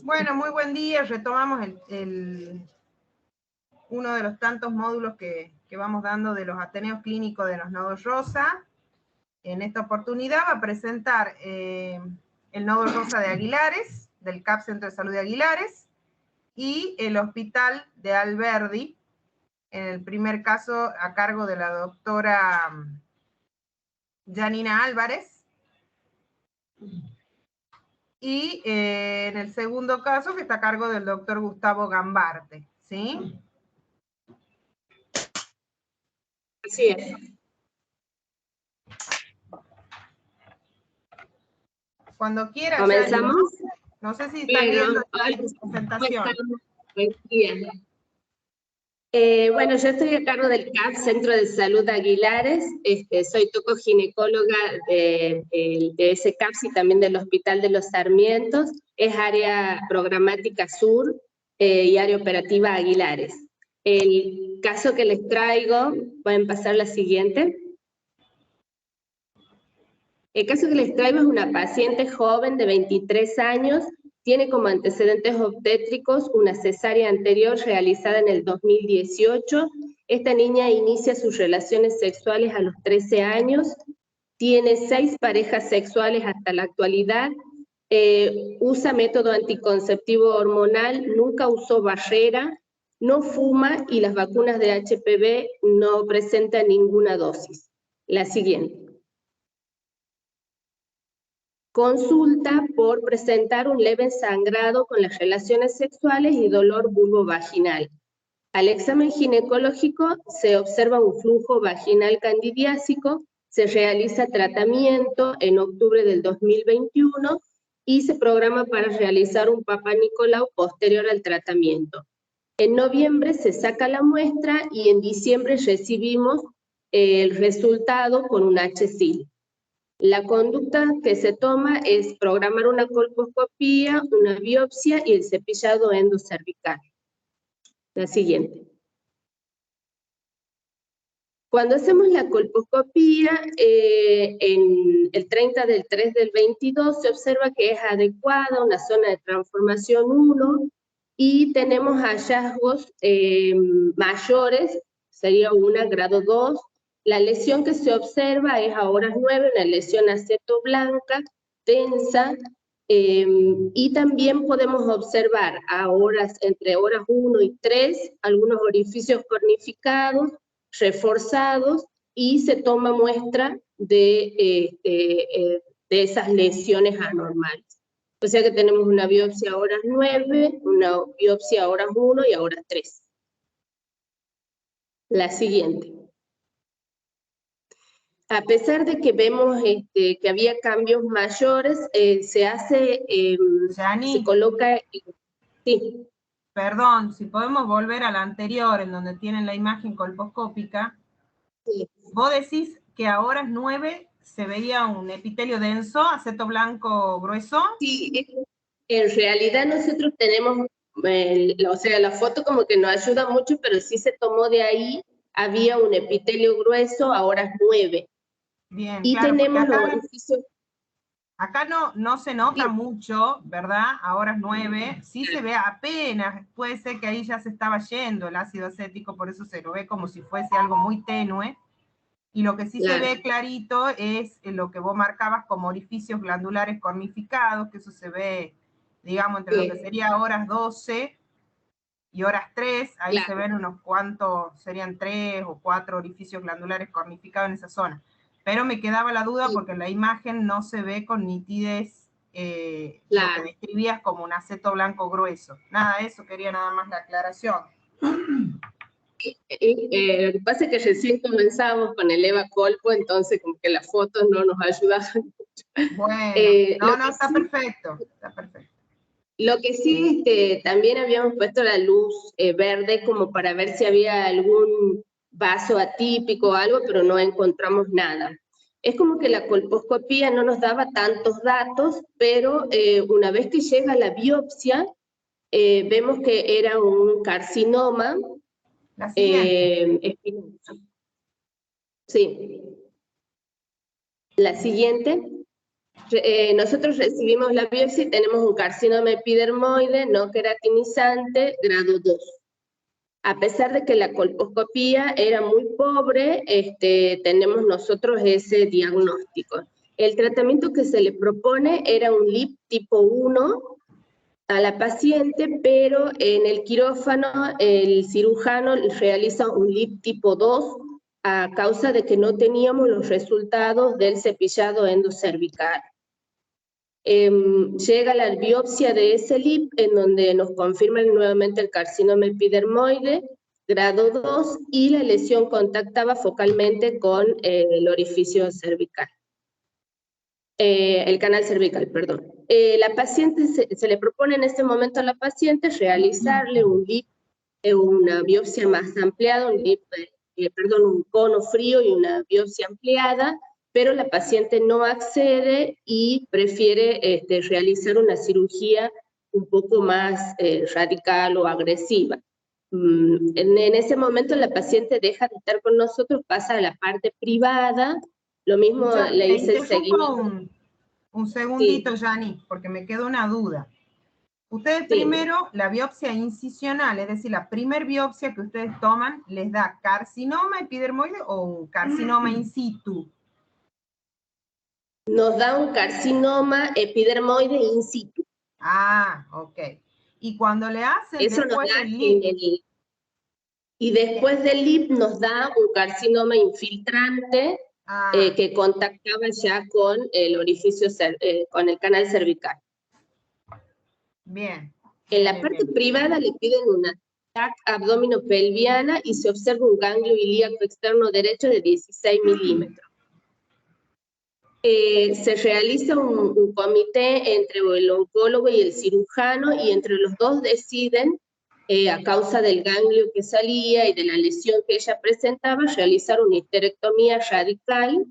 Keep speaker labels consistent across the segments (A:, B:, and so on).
A: Bueno, muy buen día. Retomamos uno de los tantos módulos que vamos dando de los Ateneos Clínicos de los Nodos Rosa. En esta oportunidad va a presentar el Nodo Rosa de Aguilares, del CAP Centro de Salud de Aguilares, y el Hospital de Alberdi, en el primer caso a cargo de la doctora Janina Álvarez, y en el segundo caso que está a cargo del doctor Gustavo Gambarte, ¿sí?
B: Así es.
A: Cuando quiera.
B: ¿Comenzamos?
A: No sé si están viendo la presentación.
B: Buen día. Bueno, yo estoy a cargo del CAP, Centro de Salud de Aguilares. Soy tocoginecóloga de ese CAPS y también del Hospital de los Sarmientos. Es área programática sur y área operativa Aguilares. El caso que les traigo, pueden pasar la siguiente. El caso que les traigo es una paciente joven de 23 años, tiene como antecedentes obstétricos una cesárea anterior realizada en el 2018. Esta niña inicia sus relaciones sexuales a los 13 años, tiene 6 parejas sexuales hasta la actualidad, usa método anticonceptivo hormonal, nunca usó barrera, no fuma y las vacunas de HPV no presentan ninguna dosis. La siguiente. Consulta por presentar un leve sangrado con las relaciones sexuales y dolor vulvovaginal. Al examen ginecológico se observa un flujo vaginal candidiásico, se realiza tratamiento en octubre del 2021 y se programa para realizar un Papá Nicolau posterior al tratamiento. En noviembre se saca la muestra y en diciembre recibimos el resultado con un HSIL. La conducta que se toma es programar una colposcopía, una biopsia y el cepillado endocervical. La siguiente. Cuando hacemos la colposcopía, en el 30 del 3 del 22 se observa que es adecuada, una zona de transformación 1, y tenemos hallazgos mayores, sería una grado 2, la lesión que se observa es a horas 9, una lesión acetoblanca, densa, y también podemos observar a entre horas 1 y 3, algunos orificios cornificados, reforzados, y se toma muestra de esas lesiones anormales. O sea que tenemos una biopsia a horas 9, una biopsia a horas 1 y a horas 3. La siguiente. A pesar de que vemos que había cambios mayores, se hace, se coloca... Sí.
A: Perdón, si podemos volver a la anterior, en donde tienen la imagen colposcópica. Sí. Vos decís que a horas 9 se veía un epitelio denso, aceto blanco grueso.
B: Sí, en realidad nosotros tenemos, o sea, la foto como que no ayuda mucho, pero sí se tomó de ahí, había un epitelio grueso a horas 9.
A: Bien,
B: y
A: claro,
B: tenemos
A: acá,
B: los orificios.
A: Acá no se nota mucho, ¿verdad? A horas 9, sí se ve apenas, puede ser que ahí ya se estaba yendo el ácido acético, por eso se lo ve como si fuese algo muy tenue, y lo que sí se ve clarito es lo que vos marcabas como orificios glandulares cornificados, que eso se ve, digamos, entre lo que sería horas 12 y horas 3, ahí se ven unos cuantos, serían 3 o 4 orificios glandulares cornificados en esa zona. Pero me quedaba la duda porque en la imagen no se ve con nitidez lo que describías como un aceto blanco grueso. Nada, eso quería nada más la aclaración.
B: Lo que pasa es que recién comenzamos con el Eva Colpo, entonces como que las fotos no nos ayudaban mucho.
A: Bueno, no, está perfecto, está perfecto.
B: Lo que sí, también habíamos puesto la luz verde como para ver si había algún vaso atípico o algo, pero no encontramos nada. Es como que la colposcopía no nos daba tantos datos, pero una vez que llega la biopsia, vemos que era un carcinoma espinoso. Sí. La siguiente. Nosotros recibimos la biopsia y tenemos un carcinoma epidermoide no queratinizante grado 2. A pesar de que la colposcopía era muy pobre, tenemos nosotros ese diagnóstico. El tratamiento que se le propone era un LIP tipo 1 a la paciente, pero en el quirófano el cirujano realiza un LIP tipo 2 a causa de que no teníamos los resultados del cepillado endocervical. Llega la biopsia de ese LIP en donde nos confirman nuevamente el carcinoma epidermoide grado 2 y la lesión contactaba focalmente con el orificio cervical. El canal cervical, perdón. La paciente se le propone en este momento a la paciente realizarle un LIP, una biopsia más ampliada, un LIP, un cono frío y una biopsia ampliada, pero la paciente no accede y prefiere realizar una cirugía un poco más radical o agresiva. En ese momento la paciente deja de estar con nosotros, pasa a la parte privada, lo mismo le hice el seguimiento.
A: Un segundito, Yani, porque me queda una duda. Ustedes primero, la biopsia incisional, es decir, la primer biopsia que ustedes toman, ¿les da carcinoma epidermoide o un carcinoma in situ?
B: Nos da un carcinoma epidermoide in situ.
A: Ah, ok. Y cuando le hacen
B: eso
A: después
B: nos da
A: el LIP,
B: y después del LIP nos da un carcinoma infiltrante que contactaba ya con el orificio, con el canal cervical.
A: Bien.
B: En la parte privada le piden una TAC abdominopelviana y se observa un ganglio ilíaco externo derecho de 16 milímetros. Se realiza un comité entre el oncólogo y el cirujano y entre los dos deciden, a causa del ganglio que salía y de la lesión que ella presentaba, realizar una histerectomía radical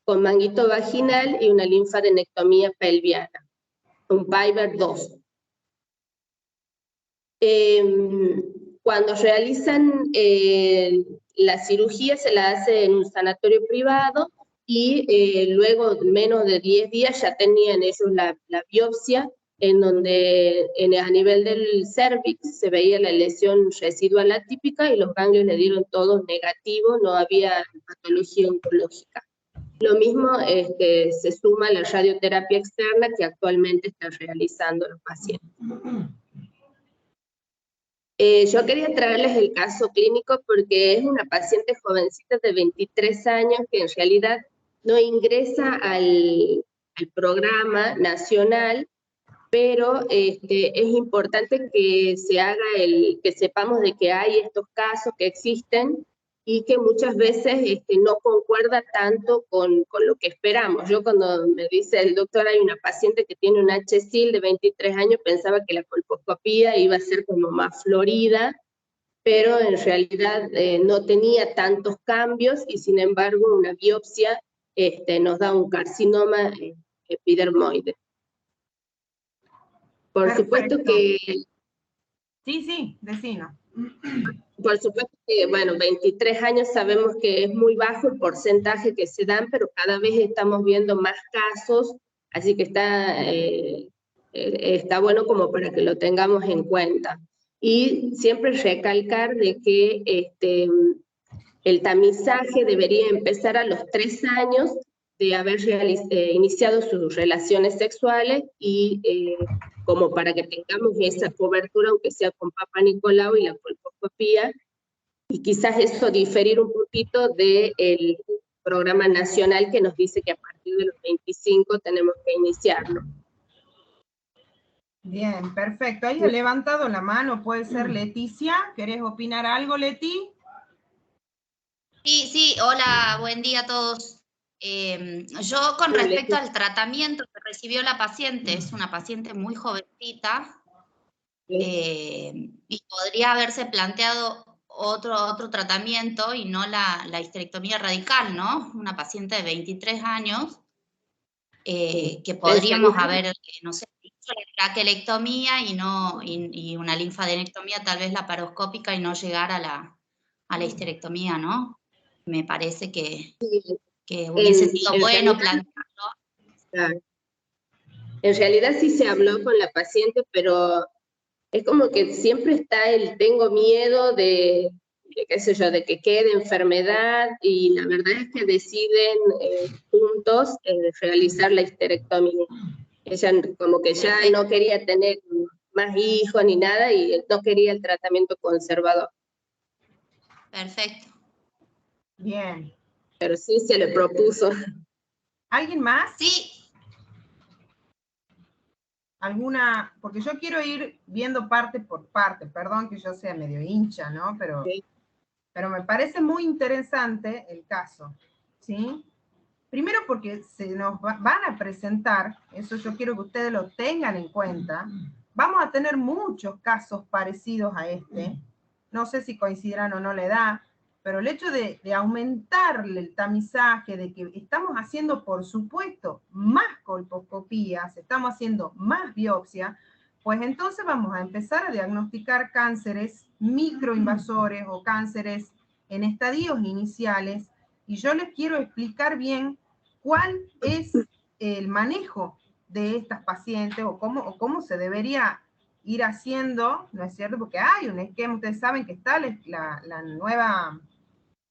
B: con manguito vaginal y una linfadenectomía pelviana, un Piper 2. Cuando realizan la cirugía se la hace en un sanatorio privado y luego menos de 10 días ya tenían ellos la biopsia en donde a nivel del cervix se veía la lesión residual atípica y los ganglios le dieron todos negativos, no había patología oncológica. Lo mismo se suma la radioterapia externa que actualmente están realizando los pacientes. Yo quería traerles el caso clínico porque es una paciente jovencita de 23 años que en realidad no ingresa al programa nacional, pero es importante que se haga que sepamos de que hay estos casos que existen y que muchas veces no concuerda tanto con lo que esperamos. Yo cuando me dice el doctor hay una paciente que tiene un HSIL de 23 años, pensaba que la colposcopía iba a ser como más florida, pero en realidad no tenía tantos cambios y sin embargo una biopsia nos da un carcinoma epidermoide. Por supuesto que...
A: Sí, decino.
B: Por supuesto que, bueno, 23 años sabemos que es muy bajo el porcentaje que se dan, pero cada vez estamos viendo más casos, así que está bueno como para que lo tengamos en cuenta. Y siempre recalcar de que el tamizaje debería empezar a los 3 años de haber iniciado sus relaciones sexuales y como para que tengamos esa cobertura, aunque sea con Papá Nicolau y la colposcopía, y quizás eso diferir un poquito del programa nacional que nos dice que a partir de los 25 tenemos que iniciarlo.
A: Bien, perfecto. Ahí ha levantado la mano, puede ser Leticia. ¿Querés opinar algo, Leti?
C: Sí, hola, buen día a todos. Yo con respecto al tratamiento que recibió la paciente, es una paciente muy jovencita, y podría haberse planteado otro tratamiento y no la histerectomía radical, ¿no? Una paciente de 23 años, que podríamos haber, no sé, la traquelectomía y una linfadenectomía, tal vez laparoscópica, y no llegar a la histerectomía, ¿no? Me parece que hubiese sido bueno plantearlo.
B: En realidad sí se habló con la paciente, pero es como que siempre está el tengo miedo de qué sé yo, de que quede enfermedad, y la verdad es que deciden juntos realizar la histerectomía. Ella como que ya no quería tener más hijos ni nada, y no quería el tratamiento conservador.
C: Perfecto.
A: Bien.
B: Pero sí se le propuso.
A: ¿Alguien más?
C: Sí.
A: ¿Alguna? Porque yo quiero ir viendo parte por parte, perdón que yo sea medio hincha, ¿no? Pero me parece muy interesante el caso, ¿sí? Primero porque se nos van a presentar, eso yo quiero que ustedes lo tengan en cuenta, vamos a tener muchos casos parecidos a este, no sé si coincidirán o no la edad, pero el hecho de aumentarle el tamizaje, de que estamos haciendo, por supuesto, más colposcopías, estamos haciendo más biopsia, pues entonces vamos a empezar a diagnosticar cánceres microinvasores o cánceres en estadios iniciales, y yo les quiero explicar bien cuál es el manejo de estas pacientes o cómo se debería ir haciendo, ¿no es cierto? Porque hay un esquema, ustedes saben que está la nueva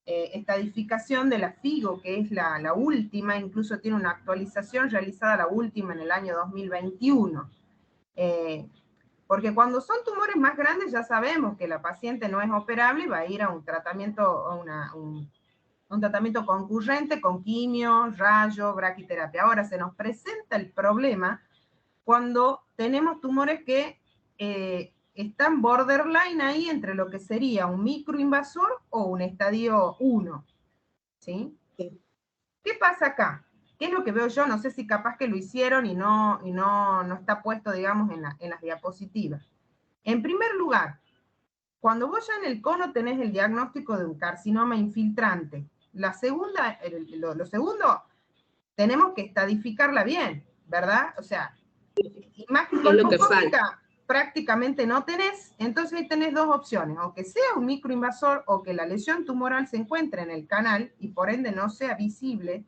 A: estadificación de la FIGO, que es la última, incluso tiene una actualización realizada, la última en el año 2021. Porque cuando son tumores más grandes ya sabemos que la paciente no es operable y va a ir a un tratamiento, un tratamiento concurrente con quimio, rayo, braquiterapia. Ahora se nos presenta el problema cuando tenemos tumores que están borderline ahí entre lo que sería un microinvasor o un estadio 1. ¿Sí?
B: Sí.
A: ¿Qué pasa acá? ¿Qué es lo que veo yo? No sé si capaz que lo hicieron y no está puesto, digamos, en las diapositivas. En primer lugar, cuando vos ya en el cono tenés el diagnóstico de un carcinoma infiltrante, lo segundo, tenemos que estadificarla bien, ¿verdad? O sea, imagen colposcópica prácticamente no tenés, entonces ahí tenés dos opciones, o que sea un microinvasor o que la lesión tumoral se encuentre en el canal y por ende no sea visible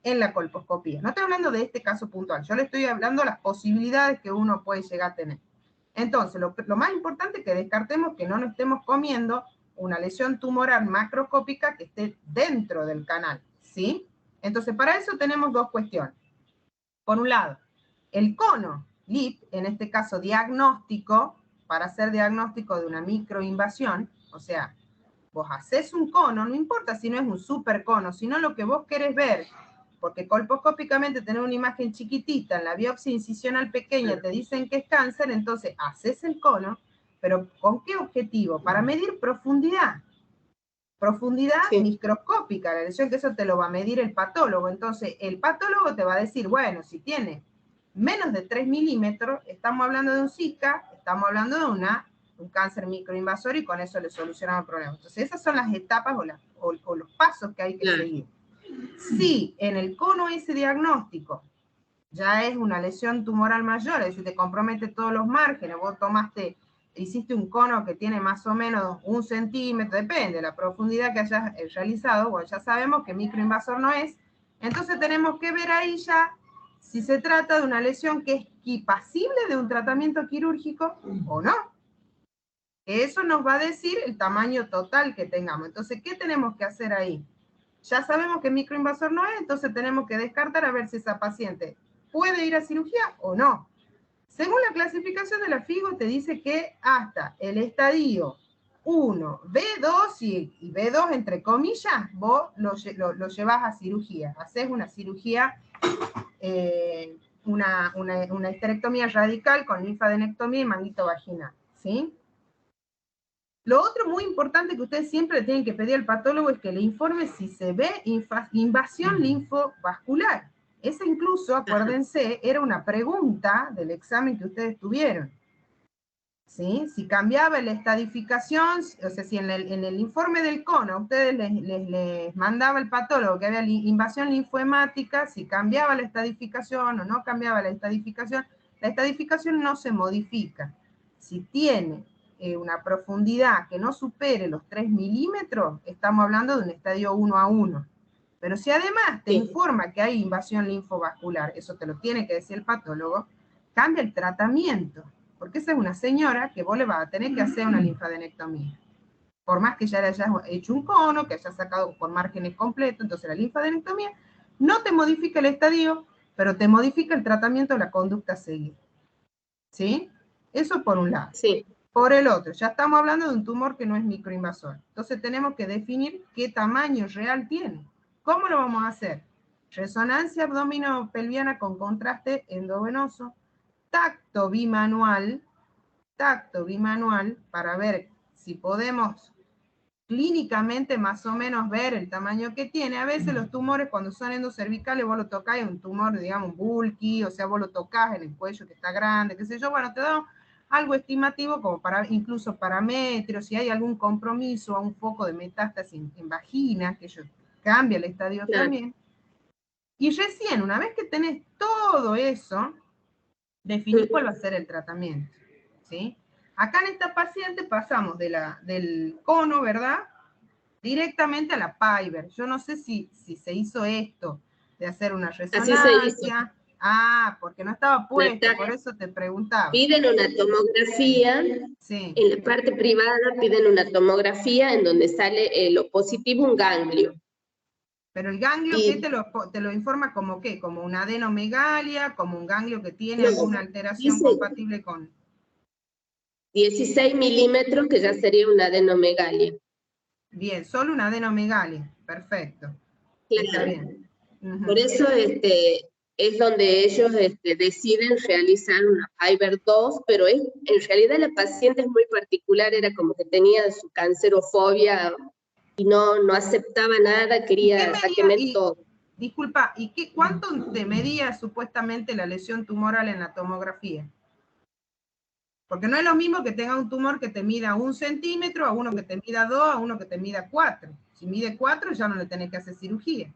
A: en la colposcopía. No estoy hablando de este caso puntual, yo le estoy hablando de las posibilidades que uno puede llegar a tener. Entonces, lo más importante es que descartemos que no nos estemos comiendo una lesión tumoral macroscópica que esté dentro del canal, ¿sí? Entonces, para eso tenemos dos cuestiones. Por un lado, el cono LIP, en este caso diagnóstico, para hacer diagnóstico de una microinvasión, o sea, vos haces un cono, no importa si no es un super cono, sino lo que vos querés ver, porque colposcópicamente tener una imagen chiquitita, en la biopsia incisional pequeña te dicen que es cáncer, entonces haces el cono, pero ¿con qué objetivo? Para medir profundidad. Profundidad microscópica, la lesión, que eso te lo va a medir el patólogo. Entonces, el patólogo te va a decir, bueno, si tiene menos de 3 milímetros, estamos hablando de un Zika, estamos hablando de un cáncer microinvasor y con eso le solucionamos el problema. Entonces, esas son las etapas o los pasos que hay que seguir. Si en el cono ese diagnóstico ya es una lesión tumoral mayor, es decir, te compromete todos los márgenes, vos hiciste un cono que tiene más o menos 1 centímetro, depende de la profundidad que hayas realizado, bueno, ya sabemos que microinvasor no es, entonces tenemos que ver ahí ya si se trata de una lesión que es equipasible de un tratamiento quirúrgico o no. Eso nos va a decir el tamaño total que tengamos. Entonces, ¿qué tenemos que hacer ahí? Ya sabemos que microinvasor no es, entonces tenemos que descartar a ver si esa paciente puede ir a cirugía o no. Según la clasificación de la FIGO, te dice que hasta el estadio 1, B2 y B2 entre comillas, vos lo llevas a cirugía. Haces una cirugía, una histerectomía radical con linfadenectomía y manguito vaginal, ¿sí? Lo otro muy importante que ustedes siempre tienen que pedir al patólogo es que le informe si se ve invasión linfovascular. Esa incluso, acuérdense, era una pregunta del examen que ustedes tuvieron. ¿Sí? Si cambiaba la estadificación, o sea, si en el informe del cono a ustedes les mandaba el patólogo que había invasión linfohemática, si cambiaba la estadificación o no cambiaba la estadificación no se modifica. Si tiene una profundidad que no supere los 3 milímetros, estamos hablando de un estadio 1A1. Pero si además te informa que hay invasión linfovascular, eso te lo tiene que decir el patólogo, cambia el tratamiento, porque esa es una señora que vos le vas a tener que hacer una linfadenectomía. Por más que ya le hayas hecho un cono, que hayas sacado por márgenes completos, entonces la linfadenectomía no te modifica el estadio, pero te modifica el tratamiento de la conducta a seguir. ¿Sí? Eso por un lado.
B: Sí.
A: Por el otro, ya estamos hablando de un tumor que no es microinvasor. Entonces tenemos que definir qué tamaño real tiene. ¿Cómo lo vamos a hacer? Resonancia abdominopelviana con contraste endovenoso, tacto bimanual para ver si podemos clínicamente más o menos ver el tamaño que tiene. A veces los tumores cuando son endocervicales vos lo tocás, es un tumor, digamos, bulky, o sea, vos lo tocás en el cuello que está grande, qué sé yo, bueno, te da algo estimativo como para incluso parametros, si hay algún compromiso a un foco de metástasis en vagina, que ello cambia el estadio también. Y recién, una vez que tenés todo eso, definís cuál va a ser el tratamiento, ¿sí? Acá en esta paciente pasamos del cono, ¿verdad? Directamente a la Piver. Yo no sé si se hizo esto, de hacer una resonancia.
B: Así se hizo.
A: Ah, porque no estaba puesto, por eso te preguntaba.
B: Piden una tomografía,
A: sí.
B: En la parte privada piden una tomografía en donde sale lo positivo, un ganglio.
A: Pero el ganglio, ¿qué te lo informa como qué? ¿Como una adenomegalia? ¿Como un ganglio que tiene alguna alteración compatible con...?
B: 16 milímetros, que ya sería una adenomegalia.
A: Bien, solo una adenomegalia. Perfecto.
B: Claro.
A: Está bien.
B: Por eso es donde ellos deciden realizar una Piver 2, pero en realidad la paciente es muy particular, era como que tenía su cancerofobia y no aceptaba nada, quería saquear todo.
A: Disculpa, ¿y cuánto te medía supuestamente la lesión tumoral en la tomografía? Porque no es lo mismo que tenga un tumor que te mida 1 centímetro, a uno que te mida 2, a uno que te mida 4. Si mide 4, ya no le tenés que hacer cirugía.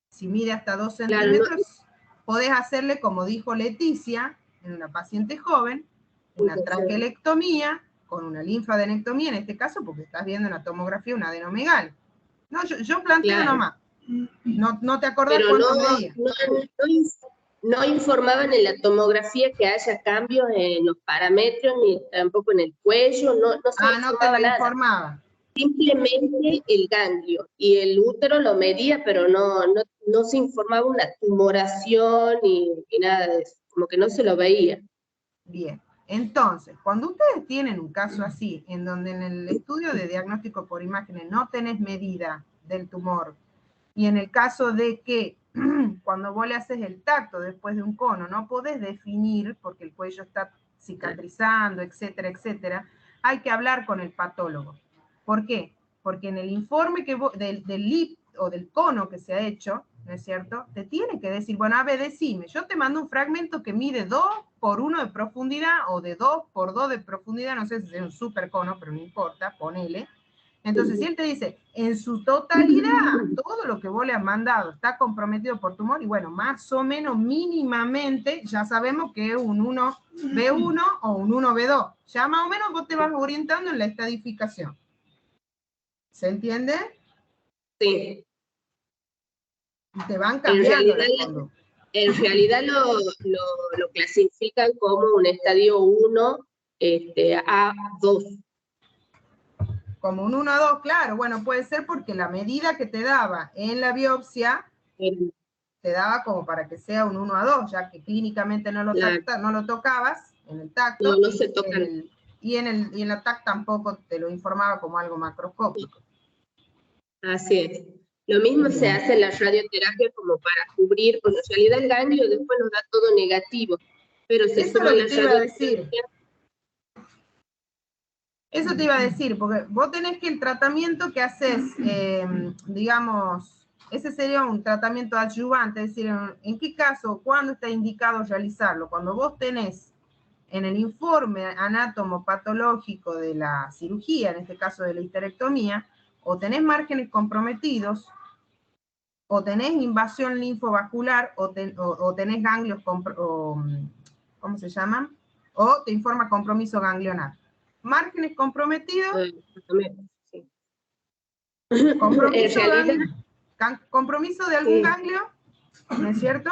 A: Si mide hasta 2 centímetros, claro, podés hacerle, como dijo Leticia, en una paciente joven, una traquelectomía con una linfadenectomía, en este caso, porque estás viendo en la tomografía una adenomegalia. No, yo planteo nomás. No te acordás cuánto medía.
B: No informaban en la tomografía que haya cambios en los parámetros, ni tampoco en el cuello, no
A: te lo informaba.
B: Simplemente el ganglio, y el útero lo medía, pero no se informaba una tumoración ni nada de eso, como que no se lo veía.
A: Bien, entonces, cuando ustedes tienen un caso así, en donde en el estudio de diagnóstico por imágenes no tenés medida del tumor, y en el caso de que cuando vos le haces el tacto después de un cono, no podés definir, porque el cuello está cicatrizando, etcétera, etcétera, hay que hablar con el patólogo. ¿Por qué? Porque en el informe del LIP o del cono que se ha hecho, ¿no es cierto? Te tiene que decir, bueno, a ver, decime, yo te mando un fragmento que mide 2 por 1 de profundidad, o de 2 por 2 de profundidad, no sé si es un super cono, pero no importa, ponele. Entonces, si él te dice, en su totalidad, todo lo que vos le has mandado está comprometido por tumor, y bueno, más o menos mínimamente, ya sabemos que es un 1B1 o un 1B2. Ya más o menos vos te vas orientando en la estadificación. ¿Se entiende?
B: Sí.
A: Te van cambiando las conductas.
B: En realidad lo clasifican como un estadio 1 A2.
A: Como un 1 a 2, claro, bueno, puede ser porque la medida que te daba en la biopsia te daba como para que sea un 1 a 2, ya que clínicamente no lo tocabas en el tacto,
B: no se tocan.
A: Y en la TAC tampoco te lo informaba como algo macroscópico.
B: Así es. Lo mismo se hace en la radioterapia como para cubrir, porque en realidad el ganglio después nos da todo negativo, pero se suma la radioterapia.
A: Eso te iba a decir, porque vos tenés que el tratamiento que haces, digamos, ese sería un tratamiento adyuvante, es decir, ¿en qué caso, cuándo está indicado realizarlo? Cuando vos tenés en el informe anatomopatológico de la cirugía, en este caso de la histerectomía, o tenés márgenes comprometidos, o tenés invasión linfovascular, o tenés ganglios, ¿cómo se llaman? O te informa compromiso ganglionar. Márgenes comprometidos.
B: Sí.
A: Compromiso de algún ganglio, ¿no es cierto?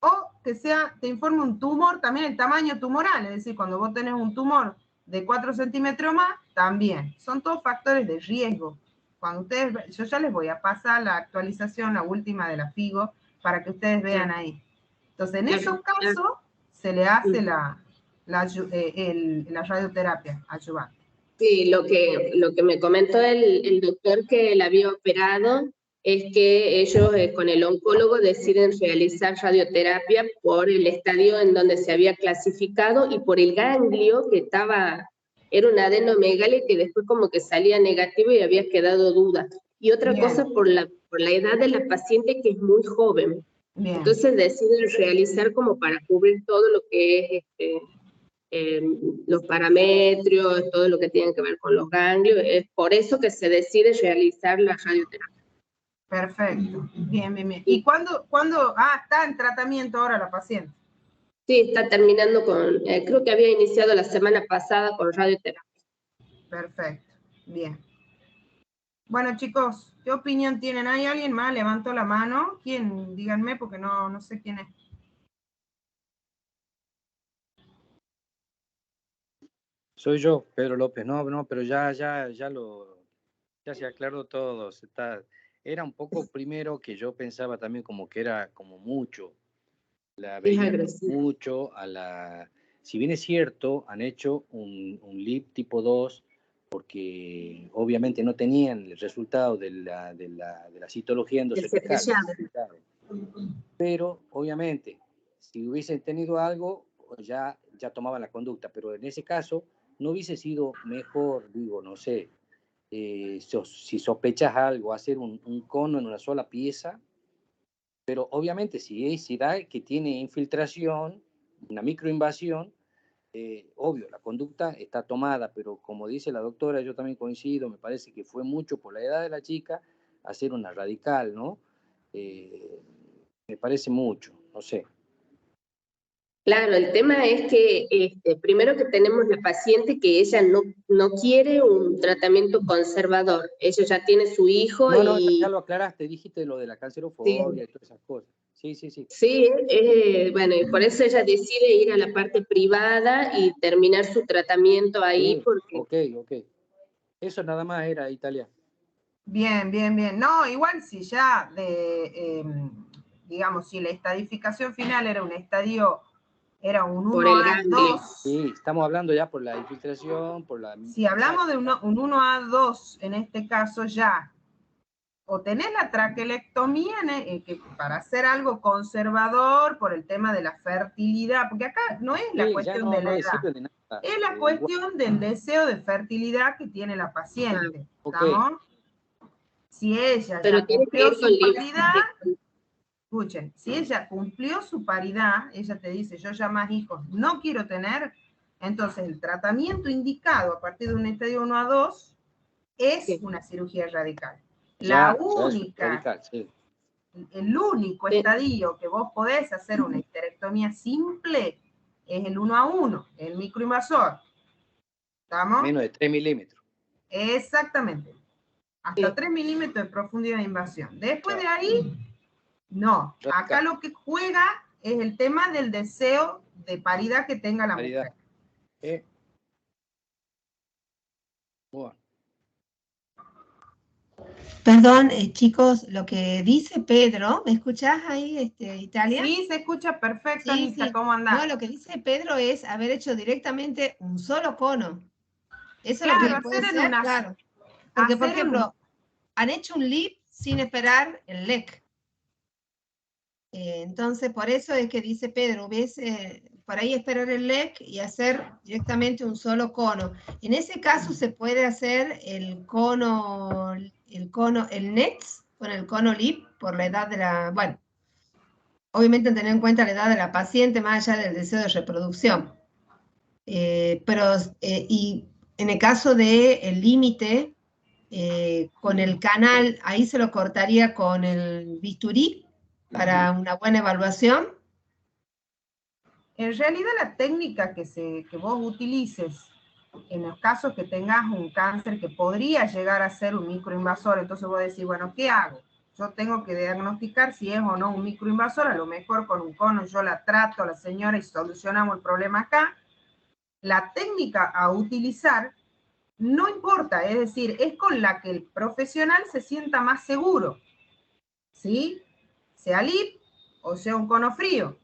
A: o que te informe un tumor, también el tamaño tumoral, es decir, cuando vos tenés un tumor de 4 centímetros más, también. Son todos factores de riesgo. Cuando ustedes, yo ya les voy a pasar la actualización, la última de la FIGO, para que ustedes vean ahí. Entonces, en esos casos, se le hace la radioterapia adyuvante.
B: Sí, lo que me comentó el doctor que la había operado es que ellos con el oncólogo deciden realizar radioterapia por el estadio en donde se había clasificado y por el ganglio que era un adenomegalia que después como que salía negativo y había quedado duda. Y otra cosa por la edad de la paciente que es muy joven. Bien. Entonces deciden realizar como para cubrir todo lo que es los parametrios, todo lo que tiene que ver con los ganglios. Es por eso que se decide realizar la radioterapia.
A: Perfecto, bien, bien, bien. ¿Y cuándo está en tratamiento ahora la paciente?
B: Sí, está terminando creo que había iniciado la semana pasada con radioterapia.
A: Perfecto, bien. Bueno, chicos, ¿qué opinión tienen? ¿Hay alguien más? Levantó la mano. ¿Quién? Díganme, porque no sé quién es.
D: Soy yo, Pedro López. No, pero ya se aclaró todo. Era un poco primero que yo pensaba también como que era como mucho. La veía mucho si bien es cierto, han hecho un LIP tipo 2 porque obviamente no tenían el resultado de la citología endocervical. Pero obviamente, si hubiesen tenido algo, ya tomaban la conducta, pero en ese caso no hubiese sido mejor, digo, no sé, si sospechas algo, hacer un cono en una sola pieza, pero obviamente si da que tiene infiltración, una microinvasión, obvio, la conducta está tomada, pero como dice la doctora, yo también coincido, me parece que fue mucho por la edad de la chica hacer una radical, ¿no? Me parece mucho, no sé.
B: Claro, el tema es que primero que tenemos la paciente que ella no quiere un tratamiento conservador, ella ya tiene su hijo
D: No, ya lo aclaraste, dijiste lo de la cancerofobia y todas esas cosas. Sí.
B: Sí, bueno, y por eso ella decide ir a la parte privada y terminar su tratamiento ahí.
D: Sí,
B: porque...
D: Ok. Eso nada más era Italia.
A: Bien. No, igual si ya digamos, si la estadificación final era un estadio, era un 1A2.
D: Sí, estamos hablando ya por la infiltración, por la...
A: Si hablamos de un 1A2, en este caso ya, o tenés la traquelectomía que para hacer algo conservador por el tema de la fertilidad, porque acá no es la cuestión de la edad, es la cuestión del deseo de fertilidad que tiene la paciente, ¿estamos? Si ella ya cumplió su paridad, escuchen, si ella cumplió su paridad, ella te dice, yo ya más hijos no quiero tener, entonces el tratamiento indicado a partir de un estadio 1 a 2 es una cirugía radical. La única,
D: radical, sí.
A: El único estadio que vos podés hacer una histerectomía simple es el 1 a 1, el microinvasor. ¿Estamos?
D: Menos de 3 milímetros.
A: Exactamente. Hasta 3 milímetros de profundidad de invasión. Después de ahí, no. Acá lo que juega es el tema del deseo de paridad que tenga la mujer.
D: Bueno.
E: Perdón, chicos, lo que dice Pedro, ¿me escuchás ahí, Italia?
A: Sí, se escucha perfecto, Anita,
E: sí.
A: ¿cómo andás?
E: No, lo que dice Pedro es haber hecho directamente un solo cono. Eso
A: claro,
E: es lo que puede ser, claro. Porque, por ejemplo, han hecho un LIP sin esperar el LEC. Entonces, por eso es que dice Pedro, hubiese por ahí esperar el LEC y hacer directamente un solo cono. En ese caso se puede hacer el NETS con el cono LIP por la edad de la, bueno, obviamente tener en cuenta la edad de la paciente más allá del deseo de reproducción. Y en el caso del límite, con el canal, ahí se lo cortaría con el bisturí para una buena evaluación.
A: En realidad la técnica que vos utilices en los casos que tengas un cáncer que podría llegar a ser un microinvasor, entonces vos decís, bueno, ¿qué hago? yo tengo que diagnosticar si es o no un microinvasor, a lo mejor con un cono yo la trato a la señora y solucionamos el problema acá. La técnica a utilizar no importa, es decir, es con la que el profesional se sienta más seguro, ¿sí? Sea LIP o sea un cono frío.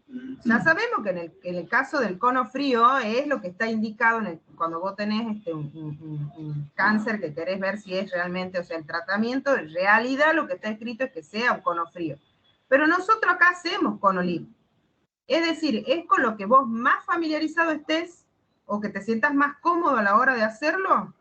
A: Ya sabemos que en el caso del cono frío es lo que está indicado cuando vos tenés un cáncer que querés ver si es realmente, o sea, el tratamiento, en realidad lo que está escrito es que sea un cono frío. Pero nosotros acá hacemos cono LIP. Es decir, es con lo que vos más familiarizado estés o que te sientas más cómodo a la hora de hacerlo,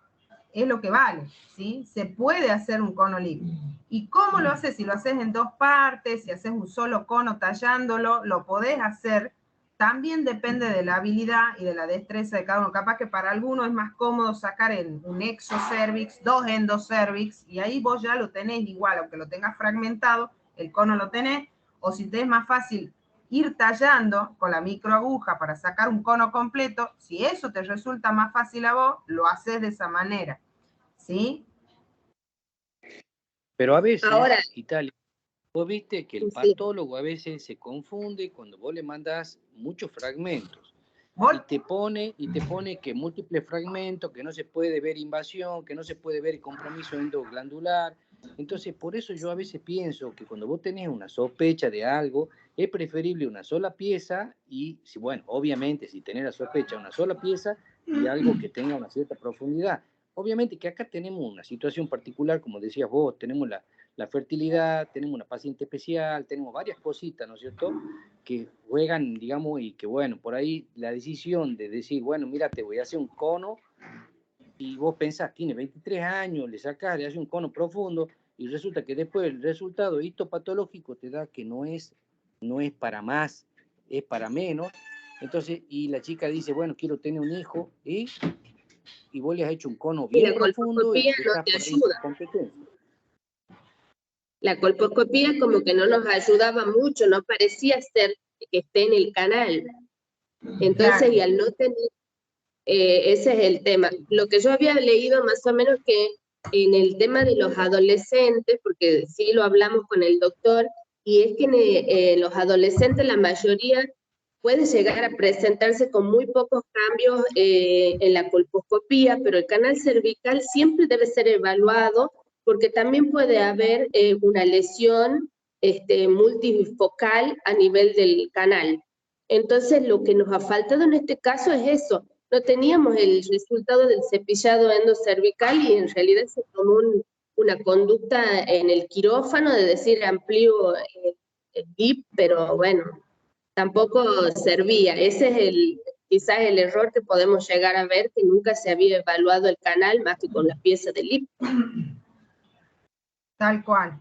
A: es lo que vale, ¿sí? Se puede hacer un cono LIP. ¿Y cómo lo haces? Si lo haces en dos partes, si haces un solo cono tallándolo, lo podés hacer. También depende de la habilidad y de la destreza de cada uno. Capaz que para algunos es más cómodo sacar un exocervix, dos endocervix, y ahí vos ya lo tenés igual, aunque lo tengas fragmentado, el cono lo tenés, o si te es más fácil ir tallando con la microaguja para sacar un cono completo, si eso te resulta más fácil a vos, lo haces de esa manera, ¿sí?
D: Pero a veces,
B: Ahora,
D: Italia, vos viste que el
B: sí,
D: patólogo a veces se confunde cuando vos le mandás muchos fragmentos
A: ¿Vos?
D: y te pone que múltiples fragmentos, que no se puede ver invasión, que no se puede ver compromiso endoglandular. Entonces, por eso yo a veces pienso que cuando vos tenés una sospecha de algo, es preferible una sola pieza y, si, bueno, obviamente, si tenés la sospecha, una sola pieza y algo que tenga una cierta profundidad. Obviamente que acá tenemos una situación particular, como decías vos, tenemos la fertilidad, tenemos una paciente especial, tenemos varias cositas, ¿no es cierto?, que juegan, digamos, y que, bueno, por ahí la decisión de decir, bueno, mira, te voy a hacer un cono, y vos pensás, tiene 23 años, le sacás, le haces un cono profundo, y resulta que después el resultado histopatológico te da que no es para más, es para menos. Entonces, y la chica dice, bueno, quiero tener un hijo, y vos le has hecho un cono
B: y
D: bien
B: la
D: profundo y
B: colposcopía no
D: estás
B: te
D: por ahí sin
B: ayuda.
D: competencia.
B: La colposcopía como que no nos ayudaba mucho, no parecía ser que esté en el canal. Entonces,
A: Claro.
B: y al no tener, ese es el tema. Lo que yo había leído más o menos que en el tema de los adolescentes, porque sí lo hablamos con el doctor, y es que en los adolescentes la mayoría puede llegar a presentarse con muy pocos cambios en la colposcopía, pero el canal cervical siempre debe ser evaluado porque también puede haber una lesión multifocal a nivel del canal. Entonces, lo que nos ha faltado en este caso es eso. No teníamos el resultado del cepillado endocervical y en realidad se tomó una conducta en el quirófano de decir amplío el DIP, pero bueno, tampoco servía. Ese es quizás el error que podemos llegar a ver, que nunca se había evaluado el canal más que con la pieza de LIP.
A: Tal cual.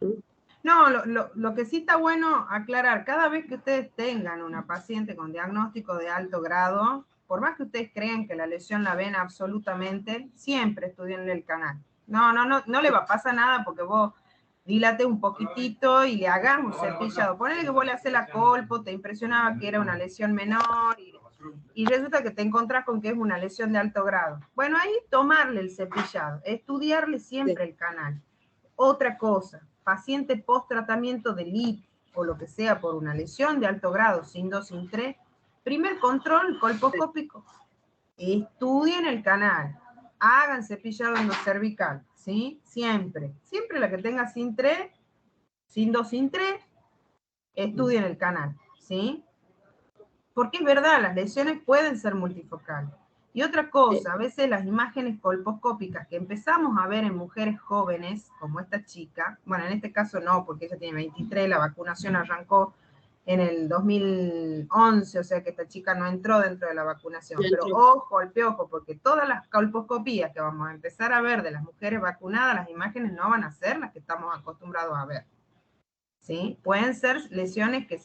A: No, lo que sí está bueno aclarar, cada vez que ustedes tengan una paciente con diagnóstico de alto grado, por más que ustedes crean que la lesión la ven absolutamente, siempre estudienle el canal. No le va a pasar nada porque vos dilate un poquitito y le hagas un cepillado. Ponele que vos le haces la colpo, te impresionaba que era una lesión menor y resulta que te encontrás con que es una lesión de alto grado. Bueno, ahí tomarle el cepillado, estudiarle siempre el canal. Otra cosa, paciente post-tratamiento de LIP o lo que sea por una lesión de alto grado, sin 2, sin 3, primer control colposcópico. Estudien el canal, hagan cepillado endocervical, ¿sí? Siempre la que tenga sin 3, sin 2, sin 3, estudien el canal, ¿sí? Porque es verdad, las lesiones pueden ser multifocales. Y otra cosa, a veces las imágenes colposcópicas que empezamos a ver en mujeres jóvenes, como esta chica, bueno, en este caso no, porque ella tiene 23, la vacunación arrancó en el 2011, o sea que esta chica no entró dentro de la vacunación. Pero ojo, al piojo, porque todas las colposcopías que vamos a empezar a ver de las mujeres vacunadas, las imágenes no van a ser las que estamos acostumbrados a ver. ¿Sí? Pueden ser lesiones que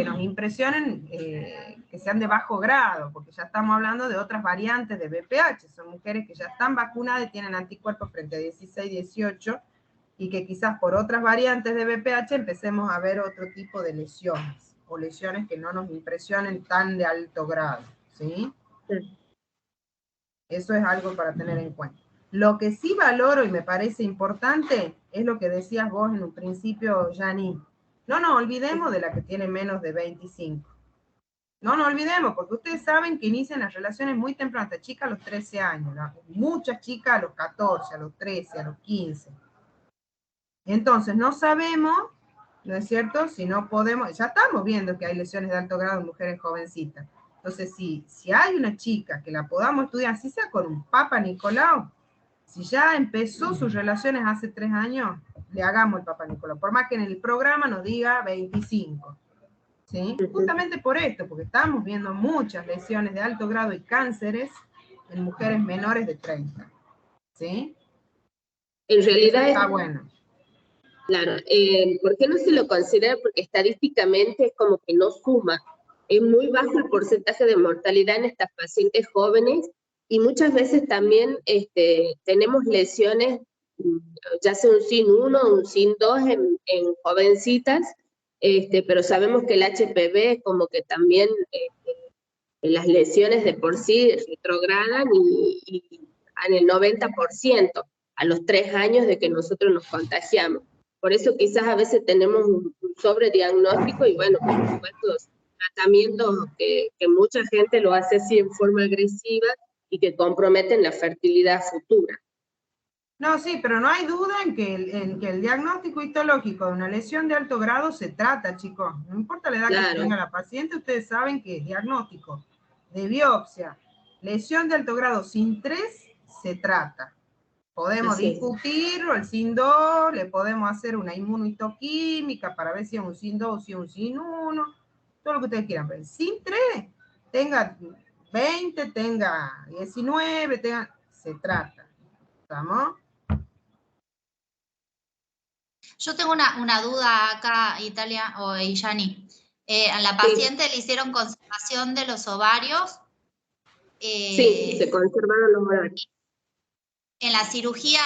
A: nos impresionen, que sean de bajo grado, porque ya estamos hablando de otras variantes de VPH, son mujeres que ya están vacunadas y tienen anticuerpos frente a 16, 18, y que quizás por otras variantes de VPH empecemos a ver otro tipo de lesiones, o lesiones que no nos impresionen tan de alto grado, ¿sí? Eso es algo para tener en cuenta. Lo que sí valoro y me parece importante es lo que decías vos en un principio, Yani. No nos olvidemos de la que tiene menos de 25. No nos olvidemos, porque ustedes saben que inician las relaciones muy temprano, esta chica a los 13 años, ¿no? Muchas chicas a los 14, a los 13, a los 15. Entonces, no sabemos, ¿no es cierto? Si no podemos, ya estamos viendo que hay lesiones de alto grado en mujeres jovencitas. Entonces, si hay una chica que la podamos estudiar, si sea con un Papa Nicolau, si ya empezó sus relaciones hace 3 años, le hagamos el Papa Nicolau, por más que en el programa nos diga 25. ¿Sí? Justamente por esto, porque estamos viendo muchas lesiones de alto grado y cánceres en mujeres menores de 30. ¿Sí?
B: En realidad
A: está bueno.
B: Claro, ¿por qué no se lo considera? Porque estadísticamente es como que no suma. Es muy bajo el porcentaje de mortalidad en estas pacientes jóvenes y muchas veces también tenemos lesiones, ya sea un SIN 1 o un SIN 2 en jovencitas, pero sabemos que el HPV como que también las lesiones de por sí retrogradan y en el 90% a los 3 años de que nosotros nos contagiamos. Por eso quizás a veces tenemos un sobrediagnóstico y bueno, por supuesto, tratamientos que mucha gente lo hace así en forma agresiva y que comprometen la fertilidad futura.
A: No, sí, pero no hay duda en que el diagnóstico histológico de una lesión de alto grado se trata, chicos. No importa la edad que tenga la paciente, ustedes saben que es diagnóstico de biopsia. Lesión de alto grado sin 3 se trata. Podemos discutirlo, el SIN 2, le podemos hacer una inmunohistoquímica para ver si es un SIN 2 o si es un SIN 1, todo lo que ustedes quieran. Pero el SIN 3, tenga 20, tenga 19, se trata. ¿Estamos?
C: Yo tengo una duda acá, Italia o Yani. A la paciente le hicieron conservación de los ovarios.
B: Sí, se conservaron los ovarios.
C: En la cirugía,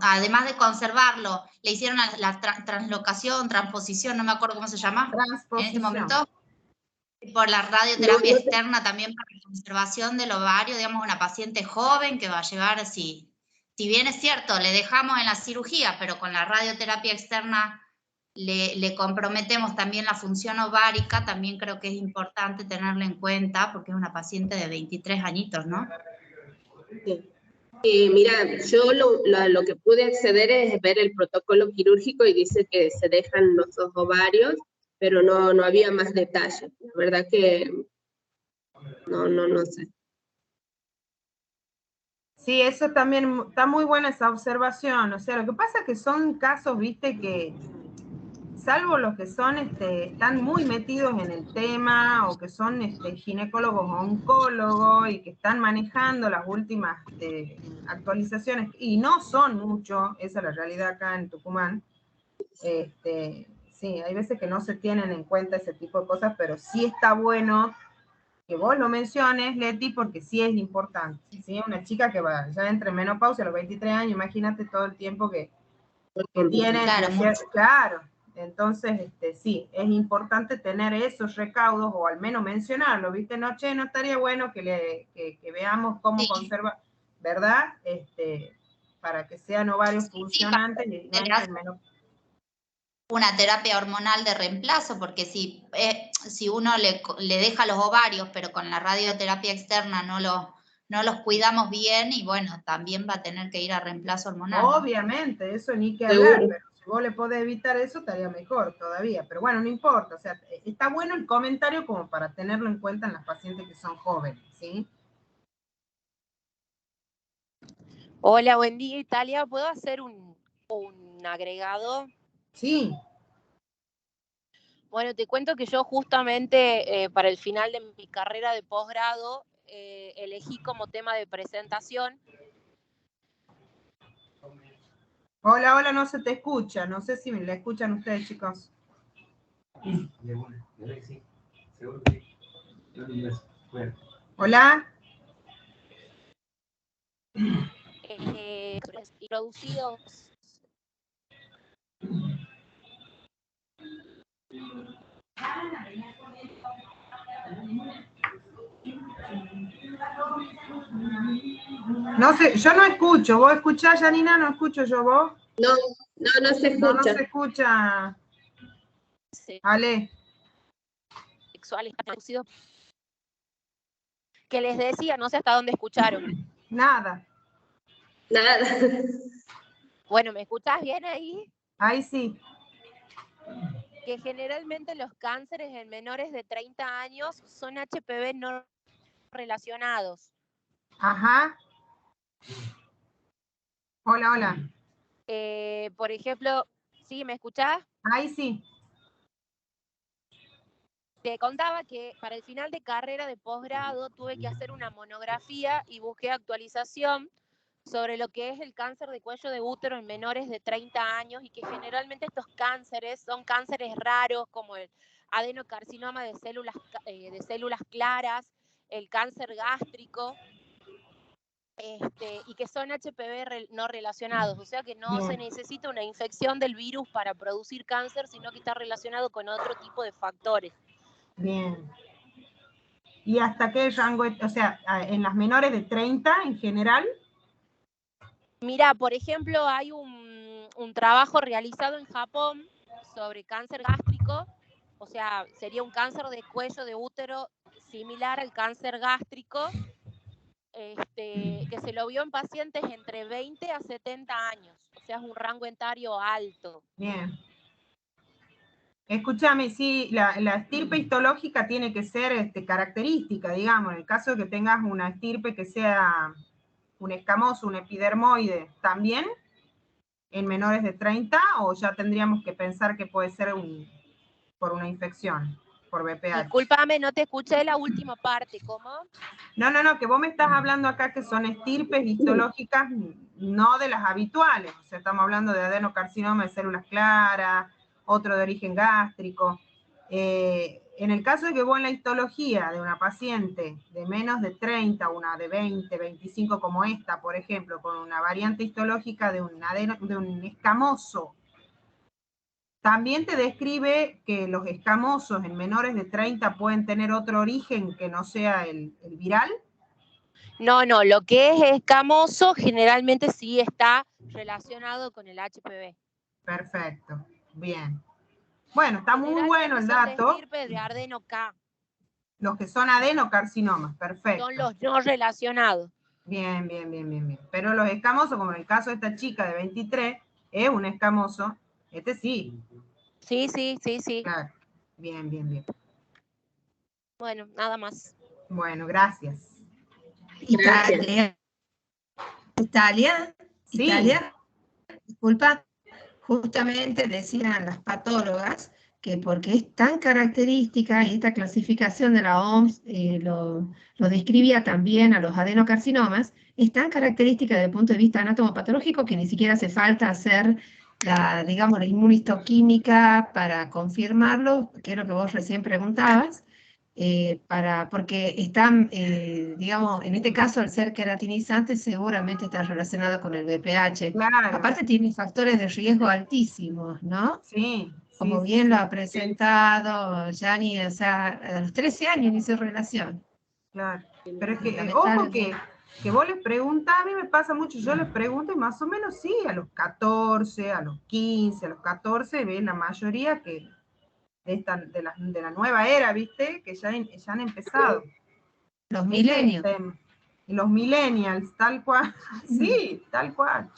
C: además de conservarlo, le hicieron la translocación, transposición, no me acuerdo cómo se llama en este momento. Por la radioterapia externa también para la conservación del ovario, digamos, una paciente joven que va a llevar, si bien es cierto, le dejamos en la cirugía, pero con la radioterapia externa le comprometemos también la función ovárica, también creo que es importante tenerla en cuenta, porque es una paciente de 23 añitos, ¿no?
B: Sí. Mira, yo lo que pude acceder es ver el protocolo quirúrgico y dice que se dejan los 2 ovarios, pero no había más detalle. La verdad que no sé.
A: Sí, eso también está muy buena esa observación. O sea, lo que pasa es que son casos, viste, que salvo los que son, están muy metidos en el tema o que son ginecólogos o oncólogos y que están manejando las últimas actualizaciones, y no son muchos, esa es la realidad acá en Tucumán. Sí, hay veces que no se tienen en cuenta ese tipo de cosas, pero sí está bueno que vos lo menciones, Leti, porque sí es importante. ¿Sí? Una chica que va ya entre menopausia a los 23 años, imagínate todo el tiempo que tiene. Claro, entonces sí, es importante tener esos recaudos o al menos mencionarlo, ¿viste? No estaría bueno que veamos cómo conserva, ¿verdad? Para que sean ovarios funcionantes y no entren menos.
C: Una terapia hormonal de reemplazo, porque si uno le deja los ovarios, pero con la radioterapia externa no los cuidamos bien, y bueno, también va a tener que ir a reemplazo hormonal.
A: Obviamente, eso ni que hablar, pero si vos le podés evitar eso, estaría mejor todavía. Pero bueno, no importa, o sea, está bueno el comentario como para tenerlo en cuenta en las pacientes que son jóvenes, ¿sí?
F: Hola, buen día, Italia. ¿Puedo hacer un agregado?
A: Sí.
F: Bueno, te cuento que yo justamente para el final de mi carrera de posgrado elegí como tema de presentación.
A: Hola, no se te escucha. No sé si me la escuchan ustedes, chicos. Hola.
F: Introducidos.
A: No sé, yo no escucho. ¿Vos escuchás, Janina? ¿No escucho yo vos?
B: No, no se
A: No, no
B: escucha.
A: se escucha.
F: Sí,
A: Ale.
F: sexuales traducidos. Que les decía, no sé hasta dónde escucharon.
A: Nada.
B: Nada.
F: Bueno, ¿me escuchás bien ahí?
A: Ahí sí.
F: Que generalmente los cánceres en menores de 30 años son HPV no relacionados.
A: Ajá. Hola, hola.
F: Por ejemplo, ¿sí me escuchás?
A: Ahí sí.
F: Te contaba que para el final de carrera de posgrado tuve que hacer una monografía y busqué actualización sobre lo que es el cáncer de cuello de útero en menores de 30 años y que generalmente estos cánceres son cánceres raros como el adenocarcinoma de células claras, el cáncer gástrico, y que son HPV no relacionados, o sea que no se necesita una infección del virus para producir cáncer, sino que está relacionado con otro tipo de factores.
A: Bien. ¿Y hasta qué rango? O sea, en las menores de 30 en general.
F: Mira, por ejemplo, hay un trabajo realizado en Japón sobre cáncer gástrico, o sea, sería un cáncer de cuello de útero similar al cáncer gástrico, que se lo vio en pacientes entre 20 a 70 años, o sea, es un rango etario alto.
A: Bien. Escúchame, sí, la estirpe histológica tiene que ser característica, digamos, en el caso de que tengas una estirpe que sea un escamoso, un epidermoide, ¿también en menores de 30 o ya tendríamos que pensar que puede ser por una infección, por BPH?
F: Discúlpame, no te escuché la última parte, ¿cómo?
A: No, que vos me estás hablando acá que son estirpes histológicas no de las habituales, o sea, estamos hablando de adenocarcinoma de células claras, otro de origen gástrico. En el caso de que vos en la histología de una paciente de menos de 30, una de 20, 25 como esta, por ejemplo, con una variante histológica de un escamoso, también te describe que los escamosos en menores de 30 pueden tener otro origen que no sea el viral.
F: No, lo que es escamoso generalmente sí está relacionado con el HPV.
A: Perfecto, bien. Bueno, está muy bueno el
F: son
A: dato.
F: de estirpe de adeno-K.
A: Los que son adenocarcinomas, perfecto.
F: Son los no relacionados.
A: Bien. Pero los escamosos, como en el caso de esta chica de 23, es un escamoso. Este sí.
F: Sí.
A: Claro. Bien.
F: Bueno, nada más.
A: Bueno, gracias.
E: Italia.
A: Sí.
E: Italia. Disculpa. Justamente decían las patólogas que porque es tan característica y esta clasificación de la OMS lo describía también a los adenocarcinomas, es tan característica desde el punto de vista anatomopatológico que ni siquiera hace falta hacer digamos, la inmunistoquímica para confirmarlo, que es lo que vos recién preguntabas, porque están, digamos, en este caso, al ser queratinizante, seguramente está relacionado con el BPH.
A: Claro.
E: Aparte tiene factores de riesgo altísimos, ¿no?
A: Sí.
E: Como bien lo ha presentado Yanni, o sea, a los 13 años inició relación.
A: Claro. Pero es que, ojo que vos les preguntás, a mí me pasa mucho, yo les pregunto y más o menos sí, a los 14, a los 15, a los 14, ven la mayoría que de la nueva era, ¿viste? Que ya han empezado.
E: Los milenios.
A: Los millennials, tal cual. Sí, tal cual.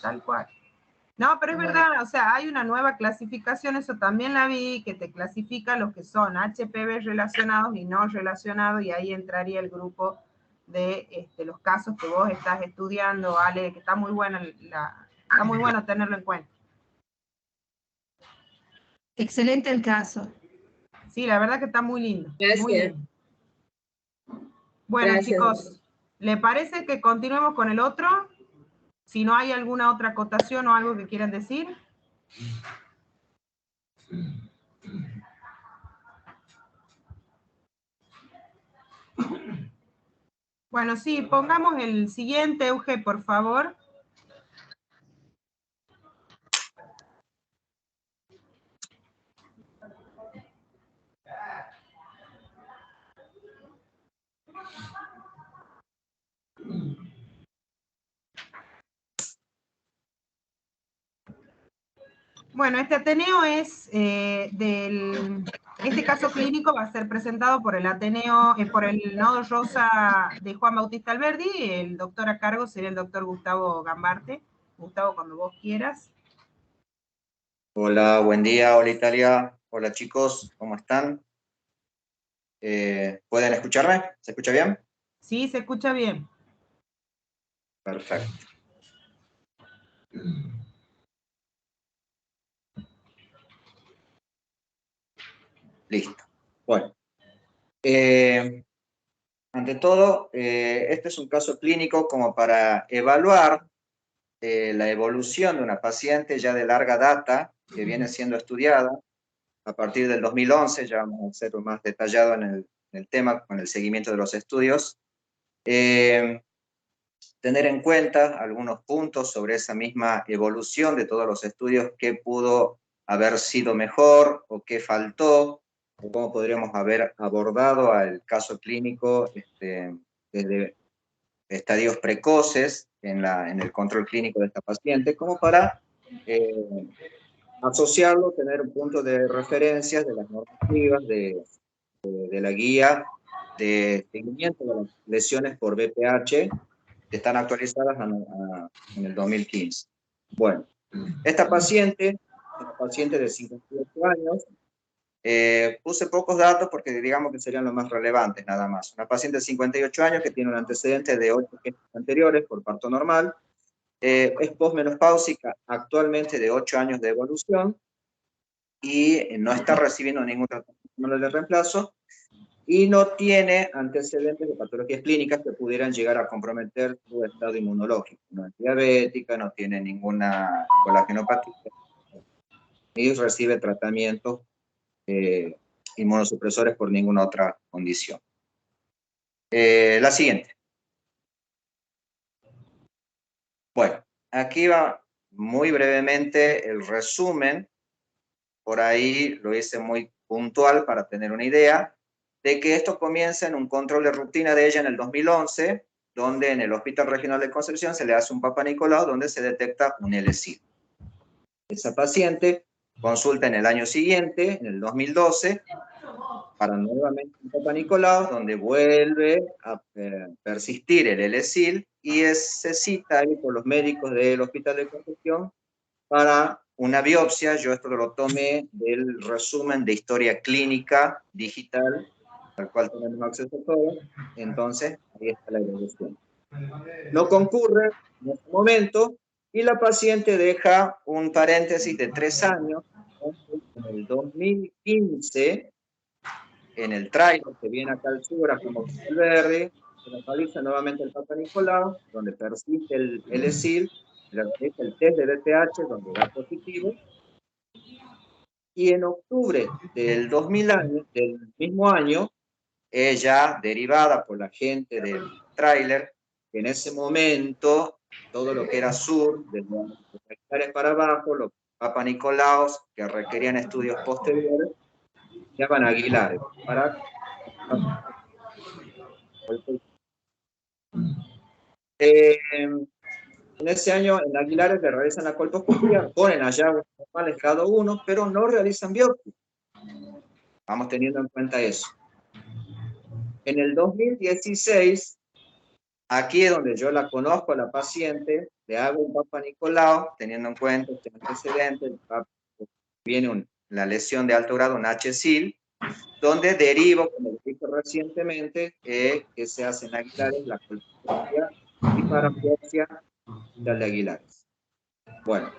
A: No, pero es verdad, o sea, hay una nueva clasificación, eso también la vi, que te clasifica los que son HPV relacionados y no relacionados, y ahí entraría el grupo de los casos que vos estás estudiando, Ale, que está muy bueno, está muy bueno tenerlo en cuenta.
E: Excelente el caso.
A: Sí, la verdad que está muy lindo.
B: Gracias.
A: Muy lindo. Bueno,
B: Gracias.
A: chicos, ¿le parece que continuemos con el otro? Si no hay alguna otra acotación o algo que quieran decir. Bueno, sí, pongamos el siguiente, Euge, por favor. Bueno, este Ateneo es este caso clínico va a ser presentado por el Ateneo, por el Nodo Rosa de Juan Bautista Alberdi. El doctor a cargo sería el doctor Gustavo Gambarte. Gustavo, cuando vos quieras.
G: Hola, buen día, hola Italia, hola chicos, ¿cómo están? ¿Pueden escucharme? ¿Se escucha bien?
A: Sí, se escucha bien.
G: Perfecto. Listo. Bueno, ante todo, este es un caso clínico como para evaluar la evolución de una paciente ya de larga data que viene siendo estudiada a partir del 2011, ya vamos a ser más detallado en el tema con el seguimiento de los estudios. Tener en cuenta algunos puntos sobre esa misma evolución de todos los estudios, qué pudo haber sido mejor o qué faltó, o cómo podríamos haber abordado al caso clínico desde estadios precoces en el control clínico de esta paciente, como para asociarlo, tener un punto de referencias de las normativas, de la guía de seguimiento de las lesiones por BPH, que están actualizadas en el 2015. Bueno, esta paciente de 58 años, puse pocos datos porque digamos que serían los más relevantes nada más. Una paciente de 58 años que tiene un antecedente de 8 gestos anteriores por parto normal, es posmenopáusica actualmente de 8 años de evolución y no está recibiendo ningún tratamiento de reemplazo y no tiene antecedentes de patologías clínicas que pudieran llegar a comprometer su estado inmunológico. No es diabética, no tiene ninguna colagenopatía y recibe tratamientos inmunosupresores por ninguna otra condición. La siguiente. Bueno, aquí va muy brevemente el resumen. Por ahí lo hice muy puntual para tener una idea de que esto comienza en un control de rutina de ella en el 2011, donde en el Hospital Regional de Concepción se le hace un Papa Nicolau donde se detecta un LSI. Esa paciente consulta en el año siguiente, en el 2012, para nuevamente un Papa Nicolau, donde vuelve a persistir el LSI y se cita ahí por los médicos del Hospital de Concepción para una biopsia. Yo esto lo tomé del resumen de historia clínica digital, al cual tenemos acceso a todo. Entonces, ahí está la evolución. No concurre en este momento y la paciente deja un paréntesis de 3 años. En el 2015, en el trailer que viene acá al sur, como el verde, se localiza nuevamente el Papa Nicolau, donde persiste el LSIL, el test de BPH, donde da positivo, y en octubre del mismo año, ella, derivada por la gente del tráiler, que en ese momento, todo lo que era sur, de los hectáreas para abajo, los Papa Nicolaos, que requerían estudios posteriores, llaman a Aguilar, para en ese año, en Aguilares le realizan la colposcopía, ponen hallazgos normales cada uno, pero no realizan biopsia. Vamos teniendo en cuenta eso. En el 2016, aquí es donde yo la conozco a la paciente, le hago un Papa Nicolau, teniendo en cuenta este antecedente, viene la lesión de alto grado, un HSIL, donde derivo, como les dije recientemente, que se hace en Aguilares la colposcopía y para biopsia de Aguilares. Bueno, el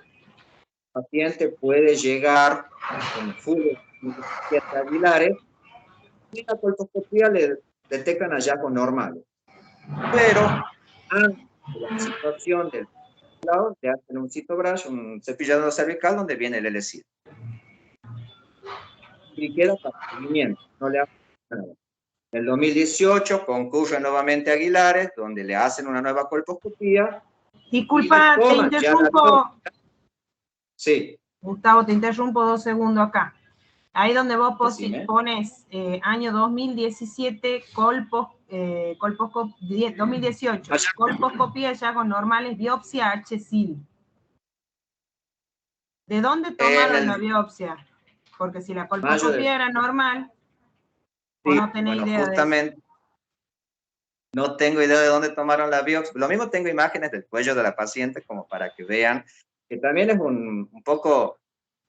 G: paciente puede llegar con full de Aguilares y la colposcopía le detectan hallazgos normales. Pero antes de la situación del lado, le hacen un citobrush, un cepillado cervical donde viene el LSI. Y queda para seguimiento, no le hacen nada. En el 2018 concurre nuevamente a Aguilares, donde le hacen una nueva colposcopía.
A: Disculpa, te interrumpo.
G: Sí.
A: Gustavo, te interrumpo 2 segundos acá. Ahí donde vos
G: Decime.
A: pones año 2017, 2018, colposcopía, hallazgos normales, biopsia HSIL. ¿De dónde tomaron la biopsia? Porque si la colposcopía era normal,
G: sí,
A: o no tenés idea
G: justamente, de eso. No tengo idea de dónde tomaron la biopsia. Lo mismo tengo imágenes del cuello de la paciente como para que vean que también es un poco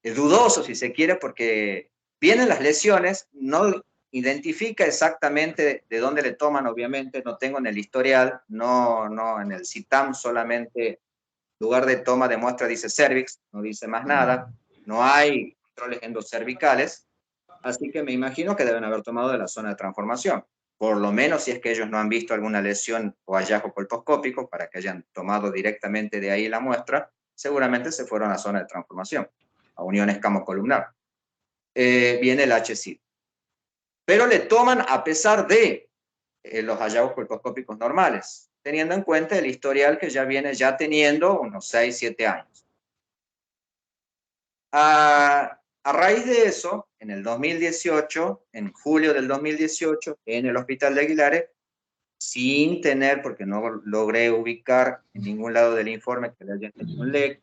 G: dudoso, si se quiere, porque vienen las lesiones, no identifica exactamente de dónde le toman, obviamente, no tengo en el historial, no en el CITAM, solamente lugar de toma de muestra dice cervix, no dice más nada, no hay controles endocervicales, así que me imagino que deben haber tomado de la zona de transformación, por lo menos si es que ellos no han visto alguna lesión o hallazgo colposcópico para que hayan tomado directamente de ahí la muestra, seguramente se fueron a la zona de transformación, a unión escamocolumnar. Viene el HSIL. Pero le toman a pesar de los hallazgos colposcópicos normales, teniendo en cuenta el historial que ya viene ya teniendo unos 6, 7 años. A raíz de eso, en el 2018, en julio del 2018, en el Hospital de Aguilares, sin tener, porque no logré ubicar en ningún lado del informe que le hayan hecho un LEC,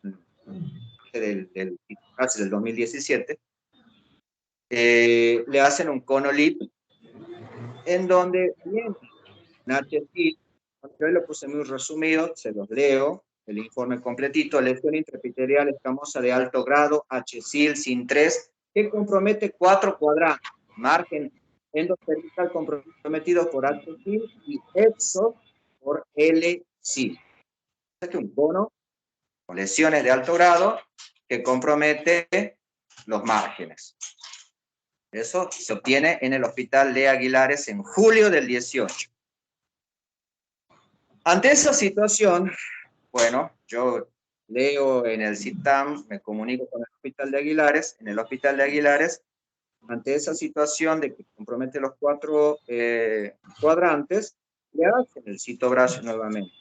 G: del 2017, le hacen un conolip en donde viene HSIL, yo lo puse muy resumido, se los leo, el informe completito, lesión intraepitelial escamosa de alto grado, HSIL sin 3, que compromete 4 cuadrantes, margen endocervical comprometido por HSIL y EPSO por LSIL. Es que un cono con lesiones de alto grado que compromete los márgenes. Eso se obtiene en el Hospital de Aguilares en julio del 18. Ante esa situación, bueno, yo leo en el CITAM, me comunico con el Hospital de Aguilares, en el Hospital de Aguilares, ante esa situación de que compromete los 4 cuadrantes, le hacen el citobrazo nuevamente,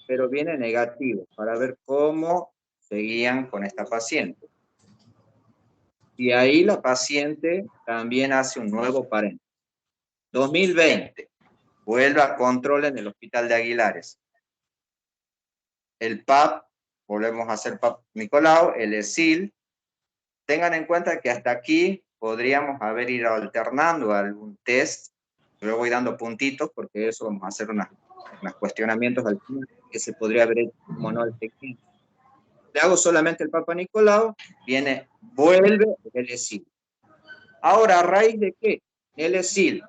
G: pero viene negativo para ver cómo seguían con esta paciente. Y ahí la paciente también hace un nuevo paréntesis. 2020, vuelve a control en el Hospital de Aguilares. El PAP, volvemos a hacer PAP Nicolau, el ESIL. Tengan en cuenta que hasta aquí podríamos haber ido alternando algún test. Yo voy dando puntitos porque eso vamos a hacer unos cuestionamientos al final que se podría haber hecho como no el técnico. Le hago solamente el Papa Nicolau, vuelve el ESIL. Ahora, ¿a raíz de qué? El ESIL,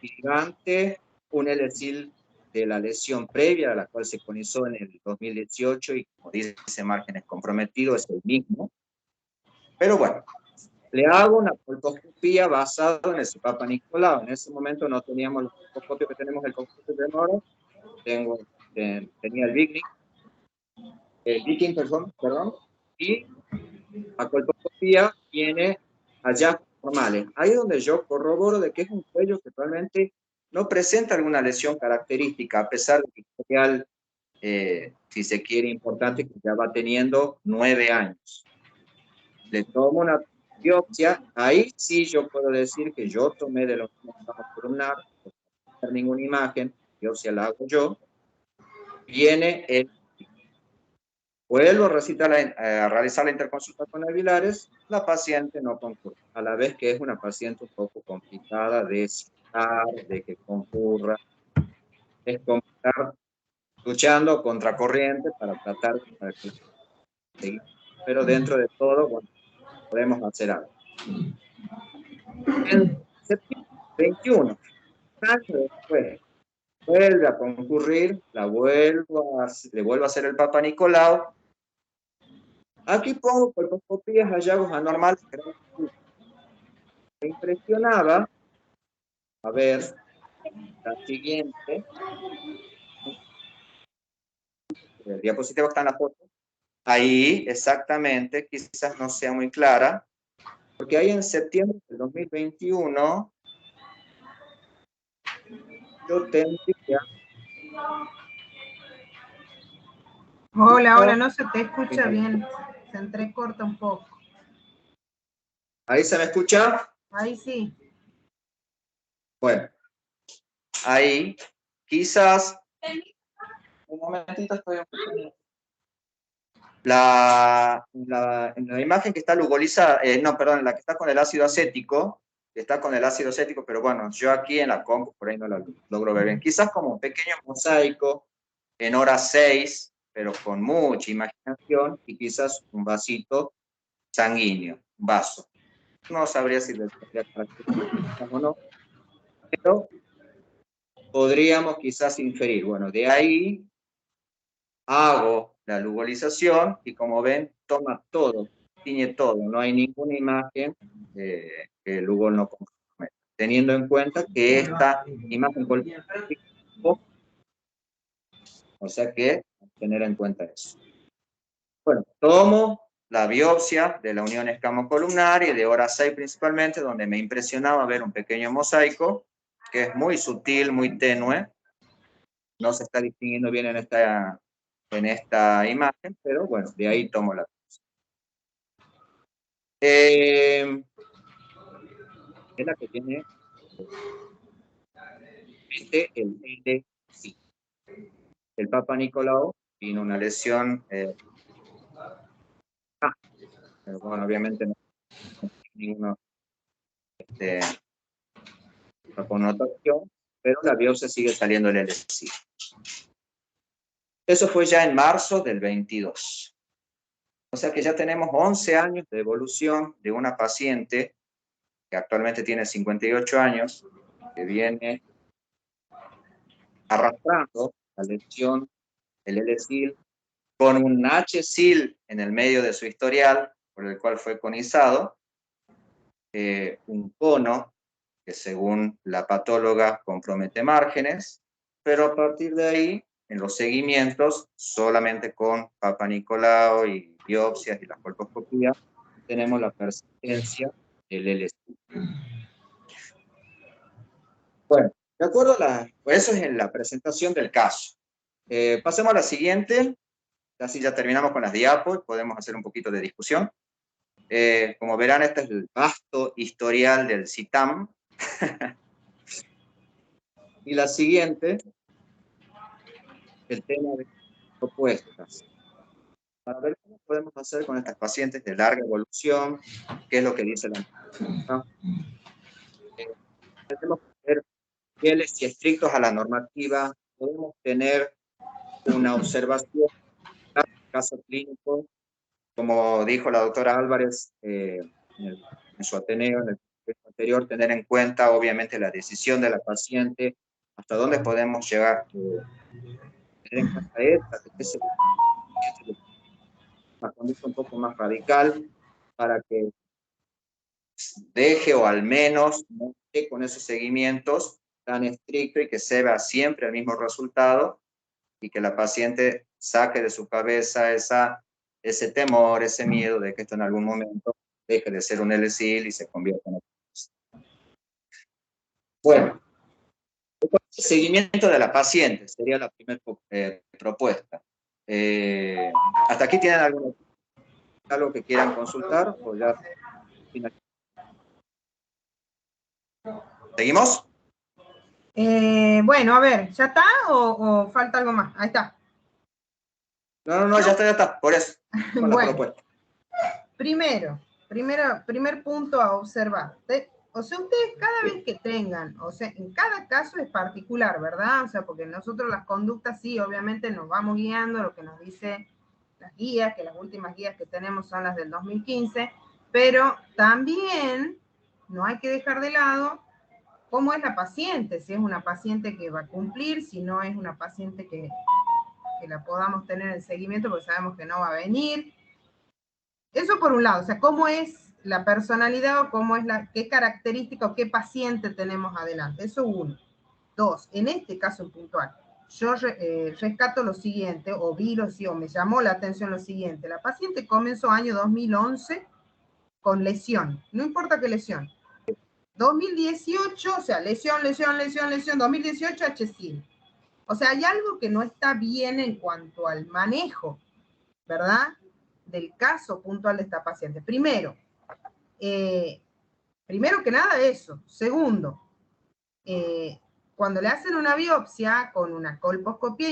G: gigante, un ESIL de la lesión previa, a la cual se conizó en el 2018, y como dice márgenes comprometidos, es el mismo. Pero bueno, le hago una colposcopía basada en el Papa Nicolau. En ese momento no teníamos el colposcopio que tenemos el conjunto de Moro, tenía el Viking, perdón, y la colposcopía tiene hallazgos normales. Ahí es donde yo corroboro de que es un cuello que realmente no presenta alguna lesión característica, a pesar de que el historial, si se quiere, importante, que ya va teniendo 9 años. Le tomo una biopsia, ahí sí yo puedo decir que yo tomé de los columnar, no hacer ninguna imagen, biopsia la hago yo, viene el... Vuelvo a realizar la interconsulta con Aguilares, la paciente no concurre, a la vez que es una paciente un poco complicada de citar, de que concurra, es como estar luchando contra corriente para tratar de seguir. Pero dentro de todo, bueno, podemos hacer algo. En septiembre 21, un año después, vuelve a concurrir, le vuelvo a hacer el Papa Nicolau. Aquí pongo colposcopías, hallazgos anormales. Me impresionaba, a ver, la siguiente, el diapositivo está en la foto, ahí exactamente, quizás no sea muy clara, porque ahí en septiembre del 2021, yo tendría...
A: Hola, no se te escucha bien, se entrecorta un poco.
G: ¿Ahí se me escucha?
A: Ahí sí.
G: Bueno, ahí quizás... Un momentito, estoy... en la imagen que está lugolizada, no, perdón, la que está con el ácido acético, pero bueno, yo aquí en la compu por ahí no la logro ver bien. Quizás como un pequeño mosaico en hora 6, pero con mucha imaginación, y quizás un vasito sanguíneo, un vaso. No sabría si le tendría características o no, pero podríamos quizás inferir. Bueno, de ahí hago la lugolización y como ven, toma todo, tiñe todo, no hay ninguna imagen que el lugol no comprometa, teniendo en cuenta que esta imagen, o sea que tener en cuenta eso. Bueno, tomo la biopsia de la unión escamocolumnar y de hora 6 principalmente, donde me impresionaba ver un pequeño mosaico, que es muy sutil, muy tenue, no se está distinguiendo bien en esta imagen, pero bueno, de ahí tomo la es la que tiene el LC. El Papa Nicolau tiene una lesión, pero bueno, obviamente no tiene ninguna connotación, pero la biopsia sigue saliendo el LC. Eso fue ya en marzo del 22. O sea que ya tenemos 11 años de evolución de una paciente que actualmente tiene 58 años, que viene arrastrando la lesión, el L-Sil, con un H-Sil en el medio de su historial, por el cual fue conizado, un cono que según la patóloga compromete márgenes, pero a partir de ahí, en los seguimientos, solamente con Papa Nicolau y biopsias y la colposcopía, tenemos la persistencia del L-Sil. Bueno, de acuerdo pues eso es en la presentación del caso. Pasemos a la siguiente. Así ya terminamos con las diapos, podemos hacer un poquito de discusión. Como verán, este es el vasto historial del CITAM. Y la siguiente, el tema de propuestas. Para ver cómo podemos hacer con estas pacientes de larga evolución, qué es lo que dice la normativa. Tenemos que ser fieles y estrictos a la normativa. Podemos tener una observación en caso clínico, como dijo la doctora Álvarez en su Ateneo, en el anterior, tener en cuenta obviamente la decisión de la paciente, hasta dónde podemos llegar, tener en cuenta una conducta un poco más radical para que deje o al menos no esté con esos seguimientos tan estrictos y que se vea siempre el mismo resultado y que la paciente saque de su cabeza ese temor, ese miedo de que esto en algún momento deje de ser un L-Sil y se convierta en otra cosa. Bueno, el seguimiento de la paciente sería la primera propuesta. ¿Hasta aquí tienen algo que quieran consultar? ¿O ya ¿seguimos?
A: Bueno, a ver, ¿ya está o falta algo más? Ahí está.
G: No, ya está, por eso. Con
A: bueno,
G: la propuesta.
A: Primer punto a observar. O sea, ustedes cada vez que tengan, o sea, en cada caso es particular, ¿verdad? O sea, porque nosotros las conductas sí, obviamente nos vamos guiando, lo que nos dice las guías, que las últimas guías que tenemos son las del 2015, pero también no hay que dejar de lado cómo es la paciente, si es una paciente que va a cumplir, si no es una paciente que la podamos tener en seguimiento, porque sabemos que no va a venir. Eso por un lado, o sea, cómo es la personalidad o cómo es qué característica o qué paciente tenemos adelante. Eso uno. Dos, en este caso en puntual, yo rescato lo siguiente, o me llamó la atención lo siguiente. La paciente comenzó año 2011 con lesión, no importa qué lesión. 2018, o sea, lesión, 2018 HSIL. O sea, hay algo que no está bien en cuanto al manejo, ¿verdad?, del caso puntual de esta paciente. Primero, primero que nada eso. Segundo, cuando le hacen una biopsia con una colposcopía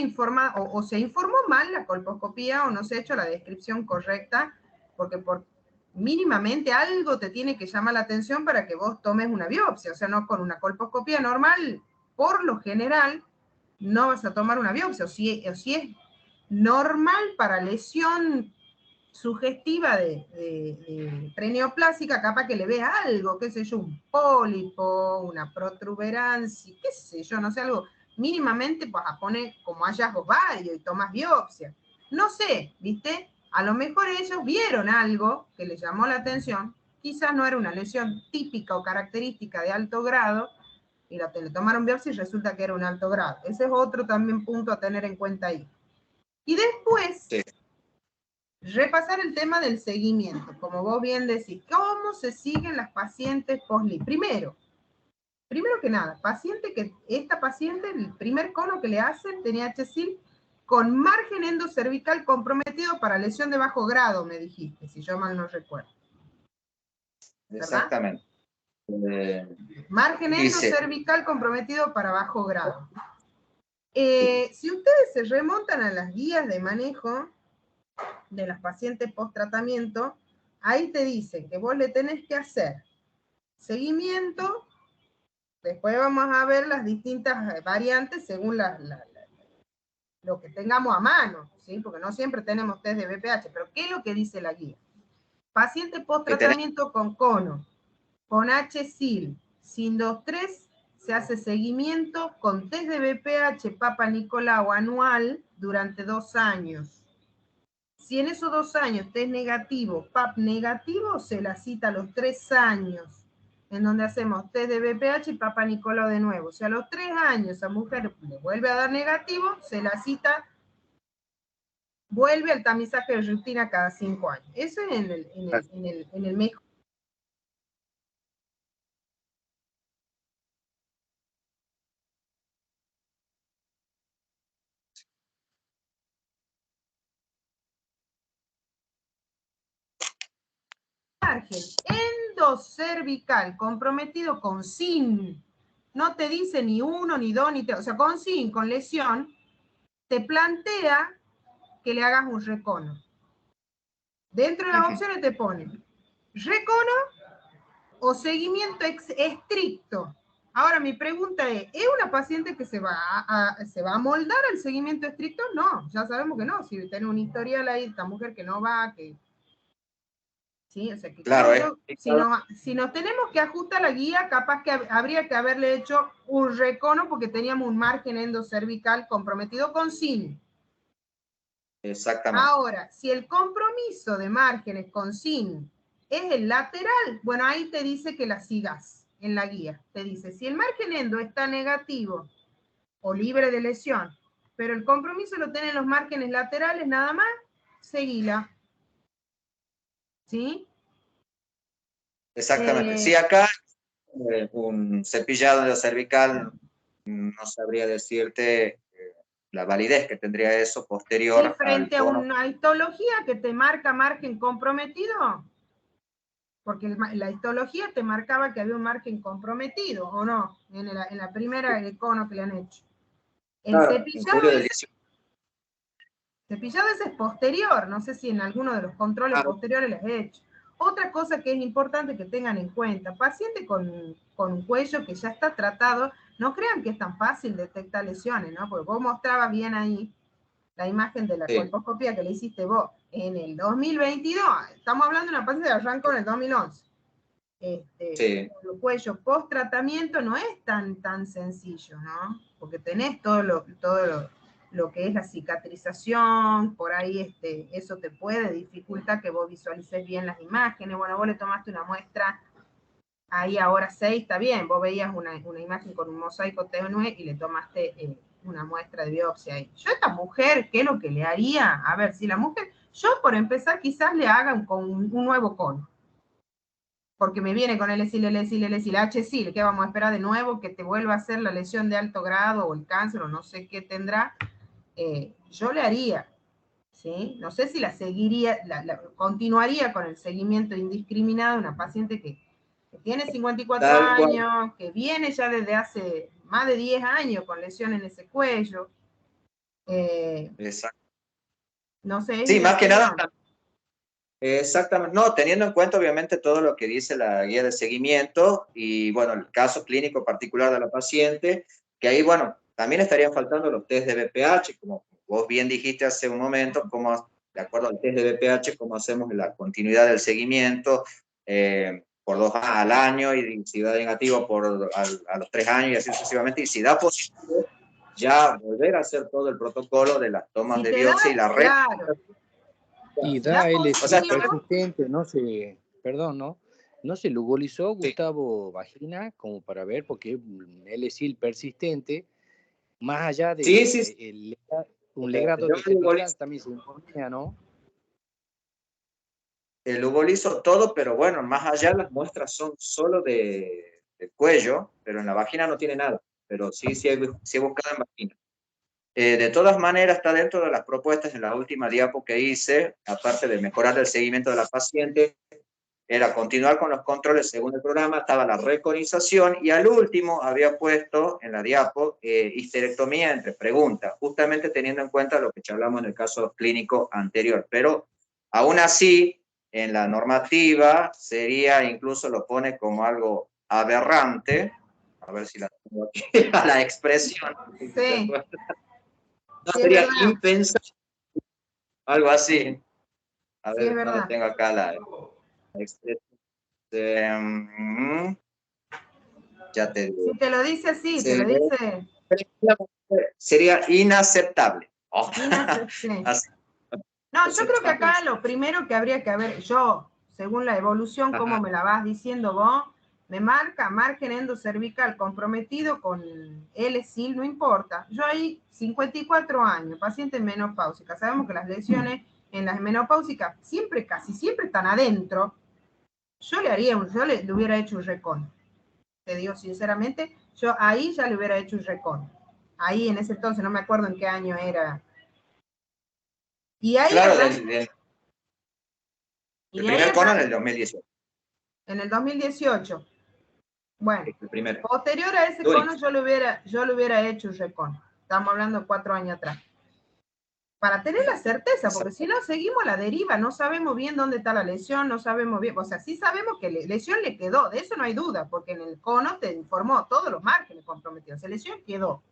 A: o se informó mal la colposcopía o no se ha hecho la descripción correcta, porque mínimamente algo te tiene que llamar la atención para que vos tomes una biopsia. O sea, no con una colposcopía normal, por lo general, no vas a tomar una biopsia. O si es normal para lesión sugestiva de preneoplásica, capaz que le veas algo, qué sé yo, un pólipo, una protuberancia, qué sé yo, no sé, algo mínimamente vas a poner como hallazgos varios y tomas biopsia. No sé, ¿viste? A lo mejor ellos vieron algo que les llamó la atención, quizás no era una lesión típica o característica de alto grado, y le tomaron biopsia y resulta que era un alto grado. Ese es otro también punto a tener en cuenta ahí. Y después... Sí. Repasar el tema del seguimiento, como vos bien decís, ¿cómo se siguen las pacientes post-LIP? Primero que nada, esta paciente, el primer cono que le hacen tenía HSIL con margen endocervical comprometido para lesión de bajo grado, me dijiste, si yo mal no recuerdo. ¿Verdad?
G: Exactamente.
A: Margen endocervical comprometido para bajo grado. Si ustedes se remontan a las guías de manejo de las pacientes post-tratamiento, ahí te dicen que vos le tenés que hacer seguimiento, después vamos a ver las distintas variantes según lo que tengamos a mano, ¿sí? Porque no siempre tenemos test de BPH, pero ¿qué es lo que dice la guía? Paciente post-tratamiento con cono, con HSIL, sin 2-3, se hace seguimiento con test de BPH Papa Nicolau anual durante 2 años. Si en esos 2 años test negativo, PAP negativo, se la cita a los 3 años, en donde hacemos test de BPH y Papa Nicolau de nuevo. Si a los 3 años esa mujer le vuelve a dar negativo, se la cita, vuelve al tamizaje de rutina cada 5 años. Eso es en el mejor. Margen endocervical comprometido con SIN, no te dice ni 1, ni 2, ni 3, o sea, con SIN, con lesión, te plantea que le hagas un recono. Dentro de las opciones te pone recono o seguimiento estricto. Ahora mi pregunta es una paciente que se va a moldar al seguimiento estricto? No, ya sabemos que no, si tiene un historial ahí, esta mujer que no va, que... ¿Sí? O sea, que claro, si nos tenemos que ajustar la guía, capaz que habría que haberle hecho un recono porque teníamos un margen endocervical comprometido con SIN.
G: Exactamente.
A: Ahora, si el compromiso de márgenes con SIN es el lateral, bueno, ahí te dice que la sigas en la guía. Te dice, si el margen endo está negativo o libre de lesión, pero el compromiso lo tienen los márgenes laterales nada más, seguila. ¿Sí?
G: Exactamente. Sí, acá un cepillado de cervical, no sabría decirte la validez que tendría eso posterior.
A: ¿Y frente a una histología que te marca margen comprometido? Porque la histología te marcaba que había un margen comprometido, ¿o no? En la primera cono que le han hecho. El
G: claro,
A: cepillado ese es posterior, no sé si en alguno de los controles posteriores les he hecho. Otra cosa que es importante que tengan en cuenta, paciente con un cuello que ya está tratado, no crean que es tan fácil detectar lesiones, ¿no? Porque vos mostrabas bien ahí la imagen de la colposcopía que le hiciste vos en el 2022, estamos hablando de una paciente que arrancó en el 2011. El cuello post-tratamiento no es tan sencillo, ¿no? Porque tenés todo lo que es la cicatrización, por ahí eso te puede dificultar que vos visualices bien las imágenes. Bueno, vos le tomaste una muestra ahí ahora 6, está bien, vos veías una imagen con un mosaico tenue y le tomaste una muestra de biopsia ahí. Yo a esta mujer, ¿qué es lo que le haría? A ver, si la mujer, yo por empezar quizás le haga un nuevo cono. Porque me viene con el HSIL, ¿qué vamos a esperar de nuevo? Que te vuelva a hacer la lesión de alto grado o el cáncer o no sé qué tendrá. Yo le haría. ¿sí? No sé si la seguiría, continuaría con el seguimiento indiscriminado de una paciente que tiene 54 años, que viene ya desde hace más de 10 años con lesiones en ese cuello.
G: Exacto.
A: No sé.
G: Sí, más que nada. Exactamente. No, teniendo en cuenta obviamente todo lo que dice la guía de seguimiento y bueno, el caso clínico particular de la paciente, que ahí bueno, también estarían faltando los test de BPH, como vos bien dijiste hace un momento, como de acuerdo al test de BPH, cómo hacemos la continuidad del seguimiento por 2 al año y si da negativo a los 3 años y así sucesivamente, y si da positivo, ya volver a hacer todo el protocolo de las tomas de biopsia y la red.
A: Claro.
D: Y da LSIL
G: O sea,
D: persistente, no se, perdón, no se localizó,
G: sí.
D: Gustavo, vagina, como para ver, porque LSIL persistente, más allá de
G: Sí.
D: un legrado de cervical también se imponía, ¿no?
G: El ugolizo todo, pero bueno, más allá las muestras son solo de cuello, pero en la vagina no tiene nada, pero sí he buscado en vagina. De todas maneras, está dentro de las propuestas en la última diapo que hice, aparte de mejorar el seguimiento de la paciente, era continuar con los controles según el programa, estaba la reconización y al último había puesto en la diapo histerectomía entre preguntas, justamente teniendo en cuenta lo que hablamos en el caso clínico anterior. Pero aún así, en la normativa sería, incluso lo pone como algo aberrante, a ver si la tengo aquí, a la expresión.
A: Sí.
G: No,
A: sí,
G: sería impensable, algo así. A ver,
A: sí,
G: no lo tengo acá la expresión. Ya te digo.
A: Si te lo dice así, te lo dice.
G: Sería inaceptable. Oh.
A: Inaceptable. No, yo creo que acá lo primero que habría que ver, yo, según la evolución, como me la vas diciendo vos, me marca margen endocervical comprometido con LSIL, no importa. Yo ahí, 54 años, paciente menopáusica. Sabemos que las lesiones en las menopáusicas casi siempre están adentro. Yo le hubiera hecho un recon. Te digo sinceramente, yo ahí ya le hubiera hecho un recon. Ahí en ese entonces, no me acuerdo en qué año era. Y ahí
G: claro, el primer cono en el 2018.
A: En el 2018. Bueno,
G: el primero.
A: Posterior a ese cono yo le hubiera hecho un recono. Estamos hablando de 4 años atrás. Para tener la certeza, porque si no seguimos a la deriva, no sabemos bien dónde está la lesión, no sabemos bien, o sea, sí sabemos que lesión le quedó, de eso no hay duda, porque en el cono te informó todos los márgenes comprometidos, esa lesión quedó.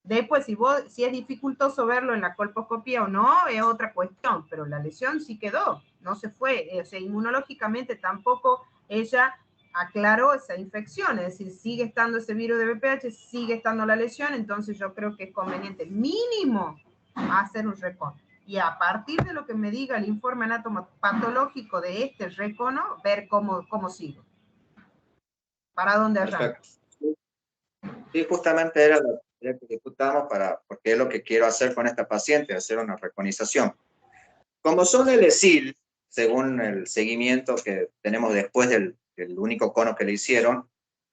A: Después, si es dificultoso verlo en la colposcopía o no, es otra cuestión, pero la lesión sí quedó, no se fue, o sea, inmunológicamente tampoco ella aclaró esa infección, es decir, sigue estando ese virus de BPH, sigue estando la lesión, entonces yo creo que es conveniente mínimo hacer un recono. Y a partir de lo que me diga el informe anatomopatológico de este recono, ver cómo sigo. ¿Para dónde arranco?
G: Sí, justamente era lo que ejecutamos porque es lo que quiero hacer con esta paciente, hacer una reconización. Como son LSIL, según el seguimiento que tenemos después del único cono que le hicieron,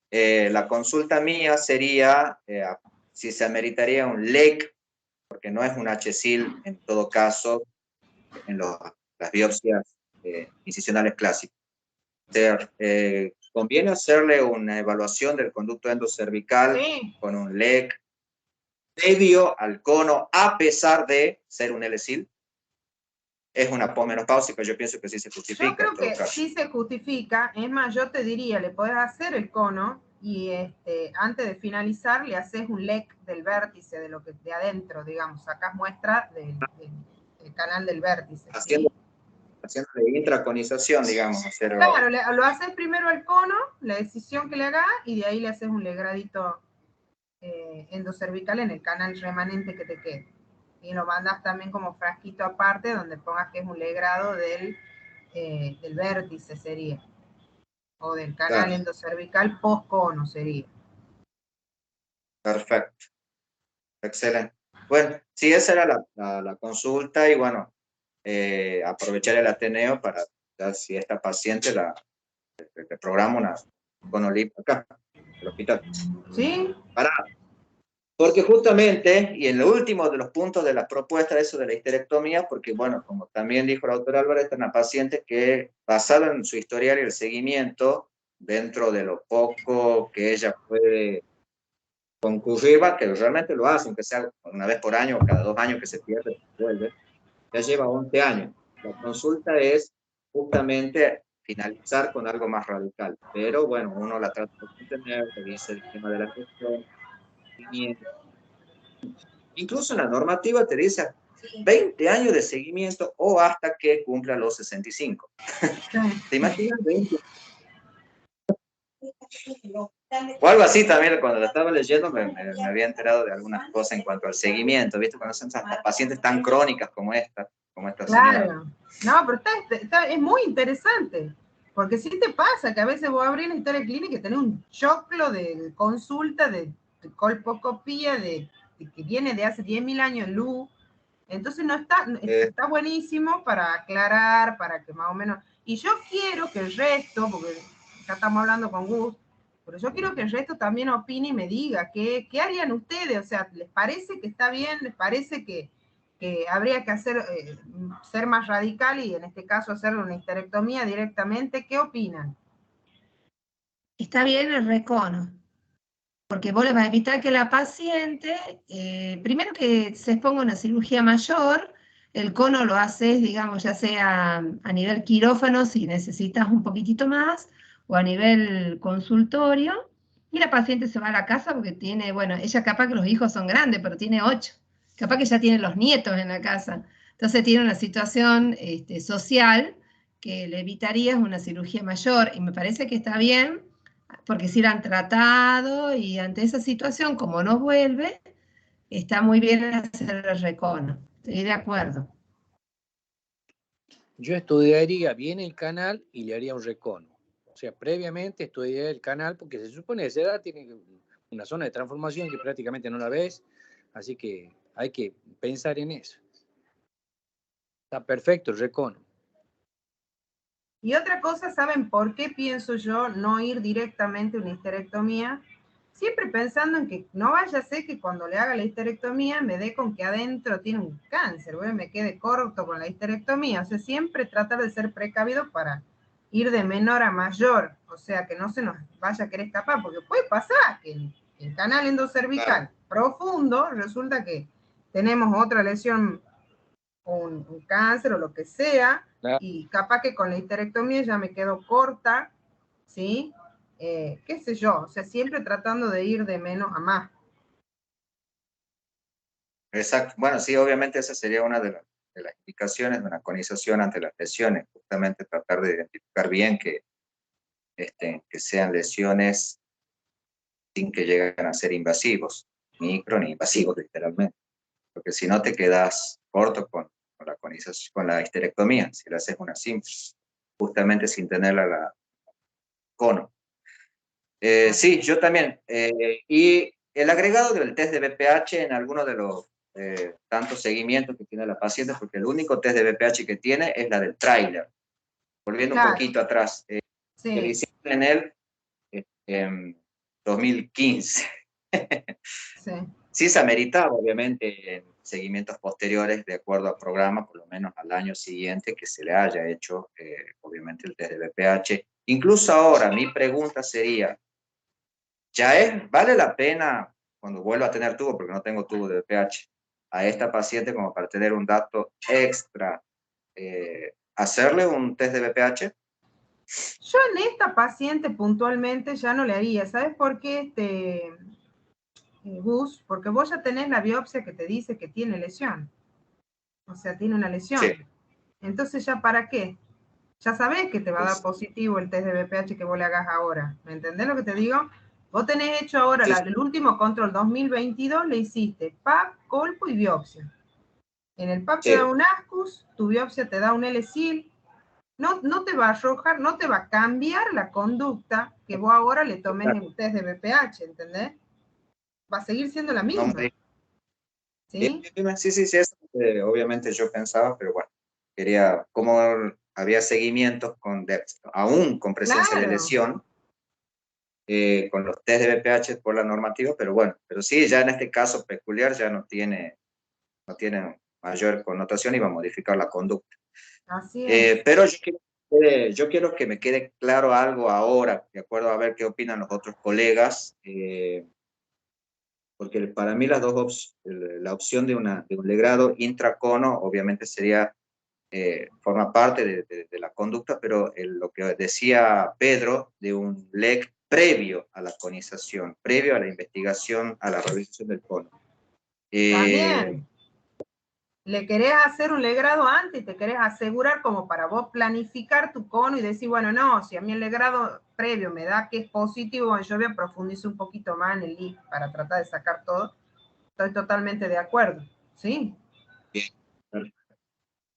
G: la consulta mía sería si se ameritaría un LEC, porque no es un HSIL en todo caso en las biopsias incisionales clásicas. Conviene hacerle una evaluación del conducto endocervical con un LEC previo al cono, a pesar de ser un LSIL. Es una posmenopáusica, yo pienso que sí se justifica.
A: Yo creo que sí se justifica, es más, yo te diría, le podés hacer el cono y antes de finalizar le haces un LEC del vértice, de adentro, digamos, sacás muestra del canal del vértice.
G: Haciendo intraconización, digamos.
A: Claro, lo haces primero al cono, la decisión que le haga, y de ahí le haces un legradito endocervical en el canal remanente que te quede. Y lo mandas también como frasquito aparte, donde pongas que es un legrado del vértice sería, o del canal endocervical post-cono sería.
G: Perfecto. Excelente. Bueno, sí, esa era la consulta y bueno, aprovechar el Ateneo para ver si esta paciente le programa una conolip acá, en el hospital.
A: ¿Sí?
G: Porque justamente, y en lo último de los puntos de la propuesta, eso de la histerectomía, porque bueno, como también dijo la doctora Álvarez, esta es una paciente que, basada en su historial y el seguimiento, dentro de lo poco que ella puede concurrir, que realmente lo hace, aunque sea una vez por año o cada 2 años que se pierde, vuelve, ya lleva 11 años. La consulta es justamente finalizar con algo más radical, pero bueno, uno la trata de entender, le dice el tema de la gestión, incluso en la normativa te dice 20 años de seguimiento o hasta que cumpla los 65. ¿Te imaginas 20? O algo así también, cuando la estaba leyendo me había enterado de algunas cosas en cuanto al seguimiento, ¿viste? Cuando son hasta pacientes tan crónicas como esta señora.
A: Claro. No, pero es muy interesante. Porque sí te pasa que a veces vos abrís la historia clínica y tenés un choclo de consulta, de colposcopía, que viene de hace 10.000 años en luz. Entonces no está buenísimo para aclarar, para que más o menos... Y yo quiero que el resto, porque ya estamos hablando con Gus, pero yo quiero que el resto también opine y me diga qué harían ustedes. O sea, ¿les parece que está bien? ¿Les parece que habría que hacer, ser más radical y en este caso hacer una histerectomía directamente? ¿Qué opinan?
E: Está bien el recono, porque vos le vas a evitar que la paciente, primero que se exponga a una cirugía mayor, el cono lo haces, digamos, ya sea a nivel quirófano, si necesitas un poquitito más, o a nivel consultorio, y la paciente se va a la casa porque tiene, bueno, ella capaz que los hijos son grandes, pero tiene 8, capaz que ya tiene los nietos en la casa, entonces tiene una situación social que le evitaría una cirugía mayor, y me parece que está bien, porque si la han tratado y ante esa situación, como no vuelve, está muy bien hacer el recono. Estoy de acuerdo.
D: Yo estudiaría bien el canal y le haría un recono. O sea, previamente estudiaría el canal porque se supone que esa edad tiene una zona de transformación que prácticamente no la ves, así que hay que pensar en eso. Está perfecto el recono.
A: Y otra cosa, ¿saben por qué pienso yo no ir directamente a una histerectomía? Siempre pensando en que no vaya a ser que cuando le haga la histerectomía me dé con que adentro tiene un cáncer, ¿ve? Me quede corto con la histerectomía. O sea, siempre tratar de ser precavido para ir de menor a mayor. O sea, que no se nos vaya a querer escapar, porque puede pasar que el canal endocervical profundo resulta que tenemos otra lesión, un cáncer o lo que sea, y capaz que con la histerectomía ya me quedo corta, ¿sí? Qué sé yo, o sea, siempre tratando de ir de menos a más.
G: Exacto. Bueno, sí, obviamente esa sería una de las indicaciones de una conización ante las lesiones, justamente tratar de identificar bien que sean lesiones sin que lleguen a ser invasivos, micro ni invasivos literalmente, porque si no te quedas corto con la conización, con la histerectomía, si le haces una simple, justamente sin tener la cono. Sí, yo también. Y el agregado del test de BPH en alguno de los tantos seguimientos que tiene la paciente, porque el único test de BPH que tiene es la del tráiler. Volviendo un poquito atrás,
A: sí.
G: que le hicieron en él en 2015.
A: Sí.
G: Sí se ameritaba, obviamente, en seguimientos posteriores, de acuerdo al programa, por lo menos al año siguiente, que se le haya hecho, obviamente, el test de BPH. Incluso ahora, mi pregunta sería, ¿vale la pena, cuando vuelva a tener tubo, porque no tengo tubo de BPH, a esta paciente como para tener un dato extra, hacerle un test de BPH?
A: Yo en esta paciente puntualmente ya no le haría. ¿Sabes por qué, Gus? Porque vos ya tenés la biopsia que te dice que tiene lesión. O sea, tiene una lesión. Sí. Entonces, ¿ya para qué? Ya sabés que te va a dar positivo el test de BPH que vos le hagas ahora. ¿Me entendés lo que te digo? Vos tenés hecho ahora el último control 2022, le hiciste PAP, colpo y biopsia. En el PAP te da un ASCUS, tu biopsia te da un L-SIL. No te va a arrojar, no te va a cambiar la conducta que vos ahora le tomes el test de BPH, ¿entendés? Va a seguir siendo la misma. ¿Sí?
G: Sí, eso obviamente yo pensaba, pero bueno, quería, como había seguimientos aún con presencia de lesión, con los test de BPH por la normativa, pero bueno, pero sí, ya en este caso peculiar ya no tiene mayor connotación y va a modificar la conducta.
A: Así es.
G: Pero yo quiero que me quede claro algo ahora, de acuerdo a ver qué opinan los otros colegas, porque para mí las dos la opción de un legrado intracono obviamente sería, forma parte de la conducta, pero lo que decía Pedro de un LEC previo a la conización, previo a la investigación, a la realización del cono.
A: También. Le querés hacer un legrado antes, te querés asegurar como para vos planificar tu cono y decir, bueno, no, si a mí el legrado previo me da que es positivo, yo voy a profundizar un poquito más en el LIC para tratar de sacar todo. Estoy totalmente de acuerdo, ¿sí?
G: Bien.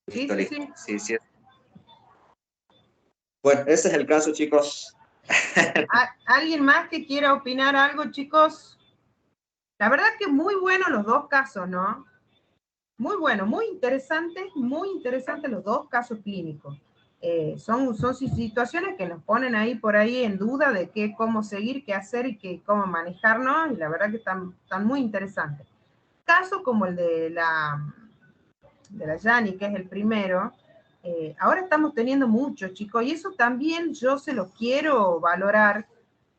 A: Sí,
G: Listo,
A: sí,
G: listo.
A: sí.
G: Sí. Bueno, ese es el caso, chicos.
A: ¿Alguien más que quiera opinar algo, chicos? La verdad que muy buenos los dos casos, ¿no? Muy bueno, muy interesantes los dos casos clínicos. Son situaciones que nos ponen ahí por ahí en duda de cómo seguir, qué hacer y cómo manejarnos, y la verdad que están muy interesantes. Caso como el de la Yani, que es el primero, ahora estamos teniendo muchos, chicos, y eso también yo se lo quiero valorar.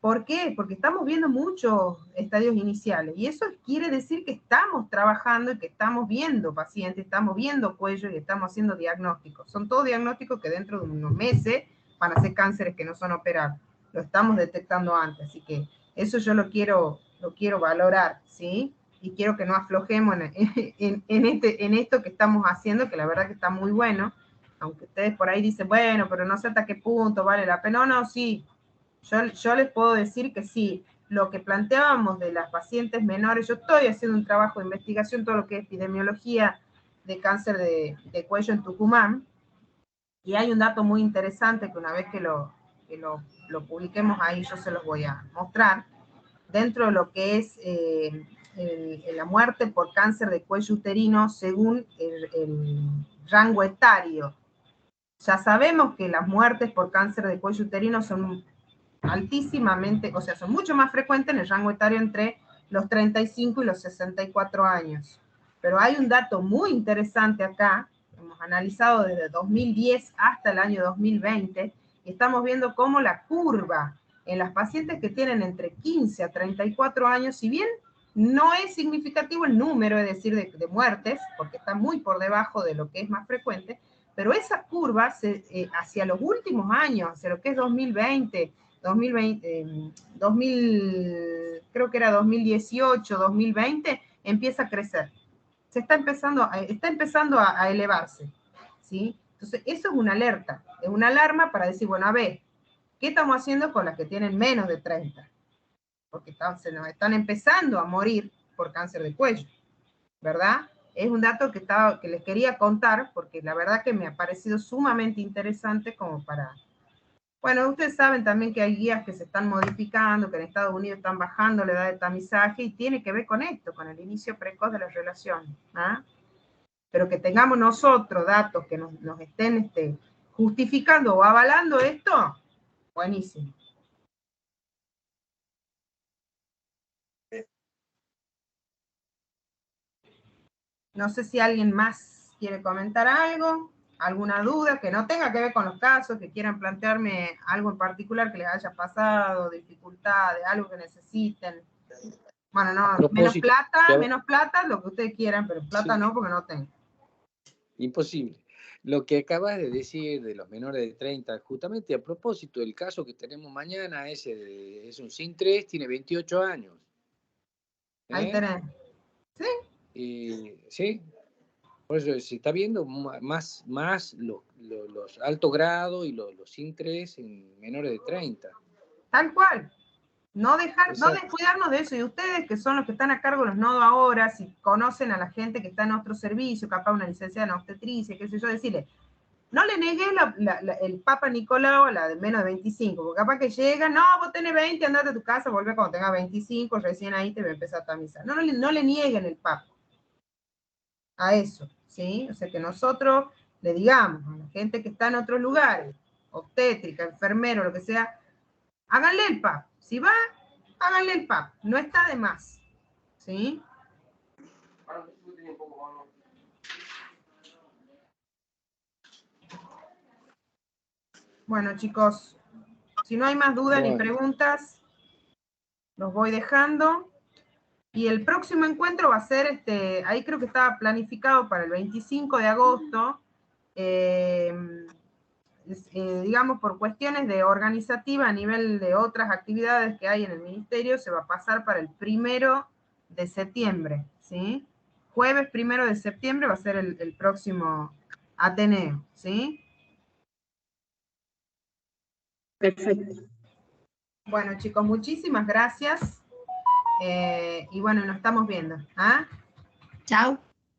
A: ¿Por qué? Porque estamos viendo muchos estadios iniciales, y eso quiere decir que estamos trabajando y que estamos viendo pacientes, estamos viendo cuello y estamos haciendo diagnósticos. Son todos diagnósticos que dentro de unos meses van a ser cánceres que no son operables. Lo estamos detectando antes, así que eso yo lo quiero valorar, ¿sí? Y quiero que no aflojemos en esto que estamos haciendo, que la verdad que está muy bueno, aunque ustedes por ahí dicen, bueno, pero no sé hasta qué punto vale la pena. No, sí. Yo les puedo decir que sí, lo que planteábamos de las pacientes menores, yo estoy haciendo un trabajo de investigación, todo lo que es epidemiología de cáncer de cuello en Tucumán, y hay un dato muy interesante que una vez que lo publiquemos ahí, yo se los voy a mostrar, dentro de lo que es la muerte por cáncer de cuello uterino según el rango etario. Ya sabemos que las muertes por cáncer de cuello uterino son altísimamente, o sea, son mucho más frecuentes en el rango etario entre los 35 y los 64 años. Pero hay un dato muy interesante acá, hemos analizado desde 2010 hasta el año 2020, y estamos viendo cómo la curva en las pacientes que tienen entre 15 a 34 años, si bien no es significativo el número, es decir, de muertes, porque está muy por debajo de lo que es más frecuente, pero esa curva hacia los últimos años, hacia lo que es 2020, creo que era 2018, 2020, empieza a crecer. Está empezando a elevarse, ¿sí? Entonces, eso es una alerta, es una alarma para decir, bueno, a ver, ¿qué estamos haciendo con las que tienen menos de 30? Porque se nos están empezando a morir por cáncer de cuello, ¿verdad? Es un dato que les quería contar, porque la verdad que me ha parecido sumamente interesante como para... Bueno, ustedes saben también que hay guías que se están modificando, que en Estados Unidos están bajando la edad de tamizaje, y tiene que ver con esto, con el inicio precoz de las relaciones. ¿Ah? Pero que tengamos nosotros datos que nos estén justificando o avalando esto, buenísimo. No sé si alguien más quiere comentar algo, alguna duda que no tenga que ver con los casos, que quieran plantearme algo en particular que les haya pasado, dificultades, algo que necesiten. Bueno, no, menos plata, lo que ustedes quieran, pero plata sí. No, porque no tengo.
D: Imposible. Lo que acabas de decir de los menores de 30, justamente a propósito del caso que tenemos mañana, es un SIN3, tiene 28 años.
A: Ahí tenés.
D: Sí. Sí. Por eso se está viendo más los altos grados y los SIN3 en menores de 30.
A: Tal cual. No descuidarnos de eso. Y ustedes, que son los que están a cargo de los nodos ahora, si conocen a la gente que está en nuestro servicio, capaz una licenciada en obstetricia, qué sé yo, decirle, no le negues el Papa Nicolau a la de menos de 25, porque capaz que llega, no, vos tenés 20, andate a tu casa, volvé cuando tengas 25, recién ahí te va a empezar a tamizar. No le nieguen el Papa a eso, ¿sí? O sea, que nosotros le digamos a la gente que está en otros lugares, obstétrica, enfermero, lo que sea, háganle el PAP. Si va, háganle el PAP. No está de más. ¿Sí? Bueno, chicos, si no hay más dudas ni preguntas, los voy dejando. Y el próximo encuentro va a ser, ahí creo que estaba planificado para el 25 de agosto, digamos, por cuestiones de organizativa a nivel de otras actividades que hay en el ministerio, se va a pasar para el 1 de septiembre, ¿sí? Jueves 1 de septiembre va a ser el próximo Ateneo, ¿sí?
B: Perfecto.
A: Bueno, chicos, muchísimas gracias. Y bueno, nos estamos viendo. ¿Ah?
E: Chao.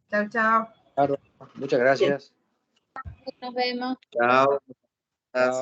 A: Chao, chao.
D: Claro, muchas gracias.
C: Nos vemos.
G: Chao.
D: Chao.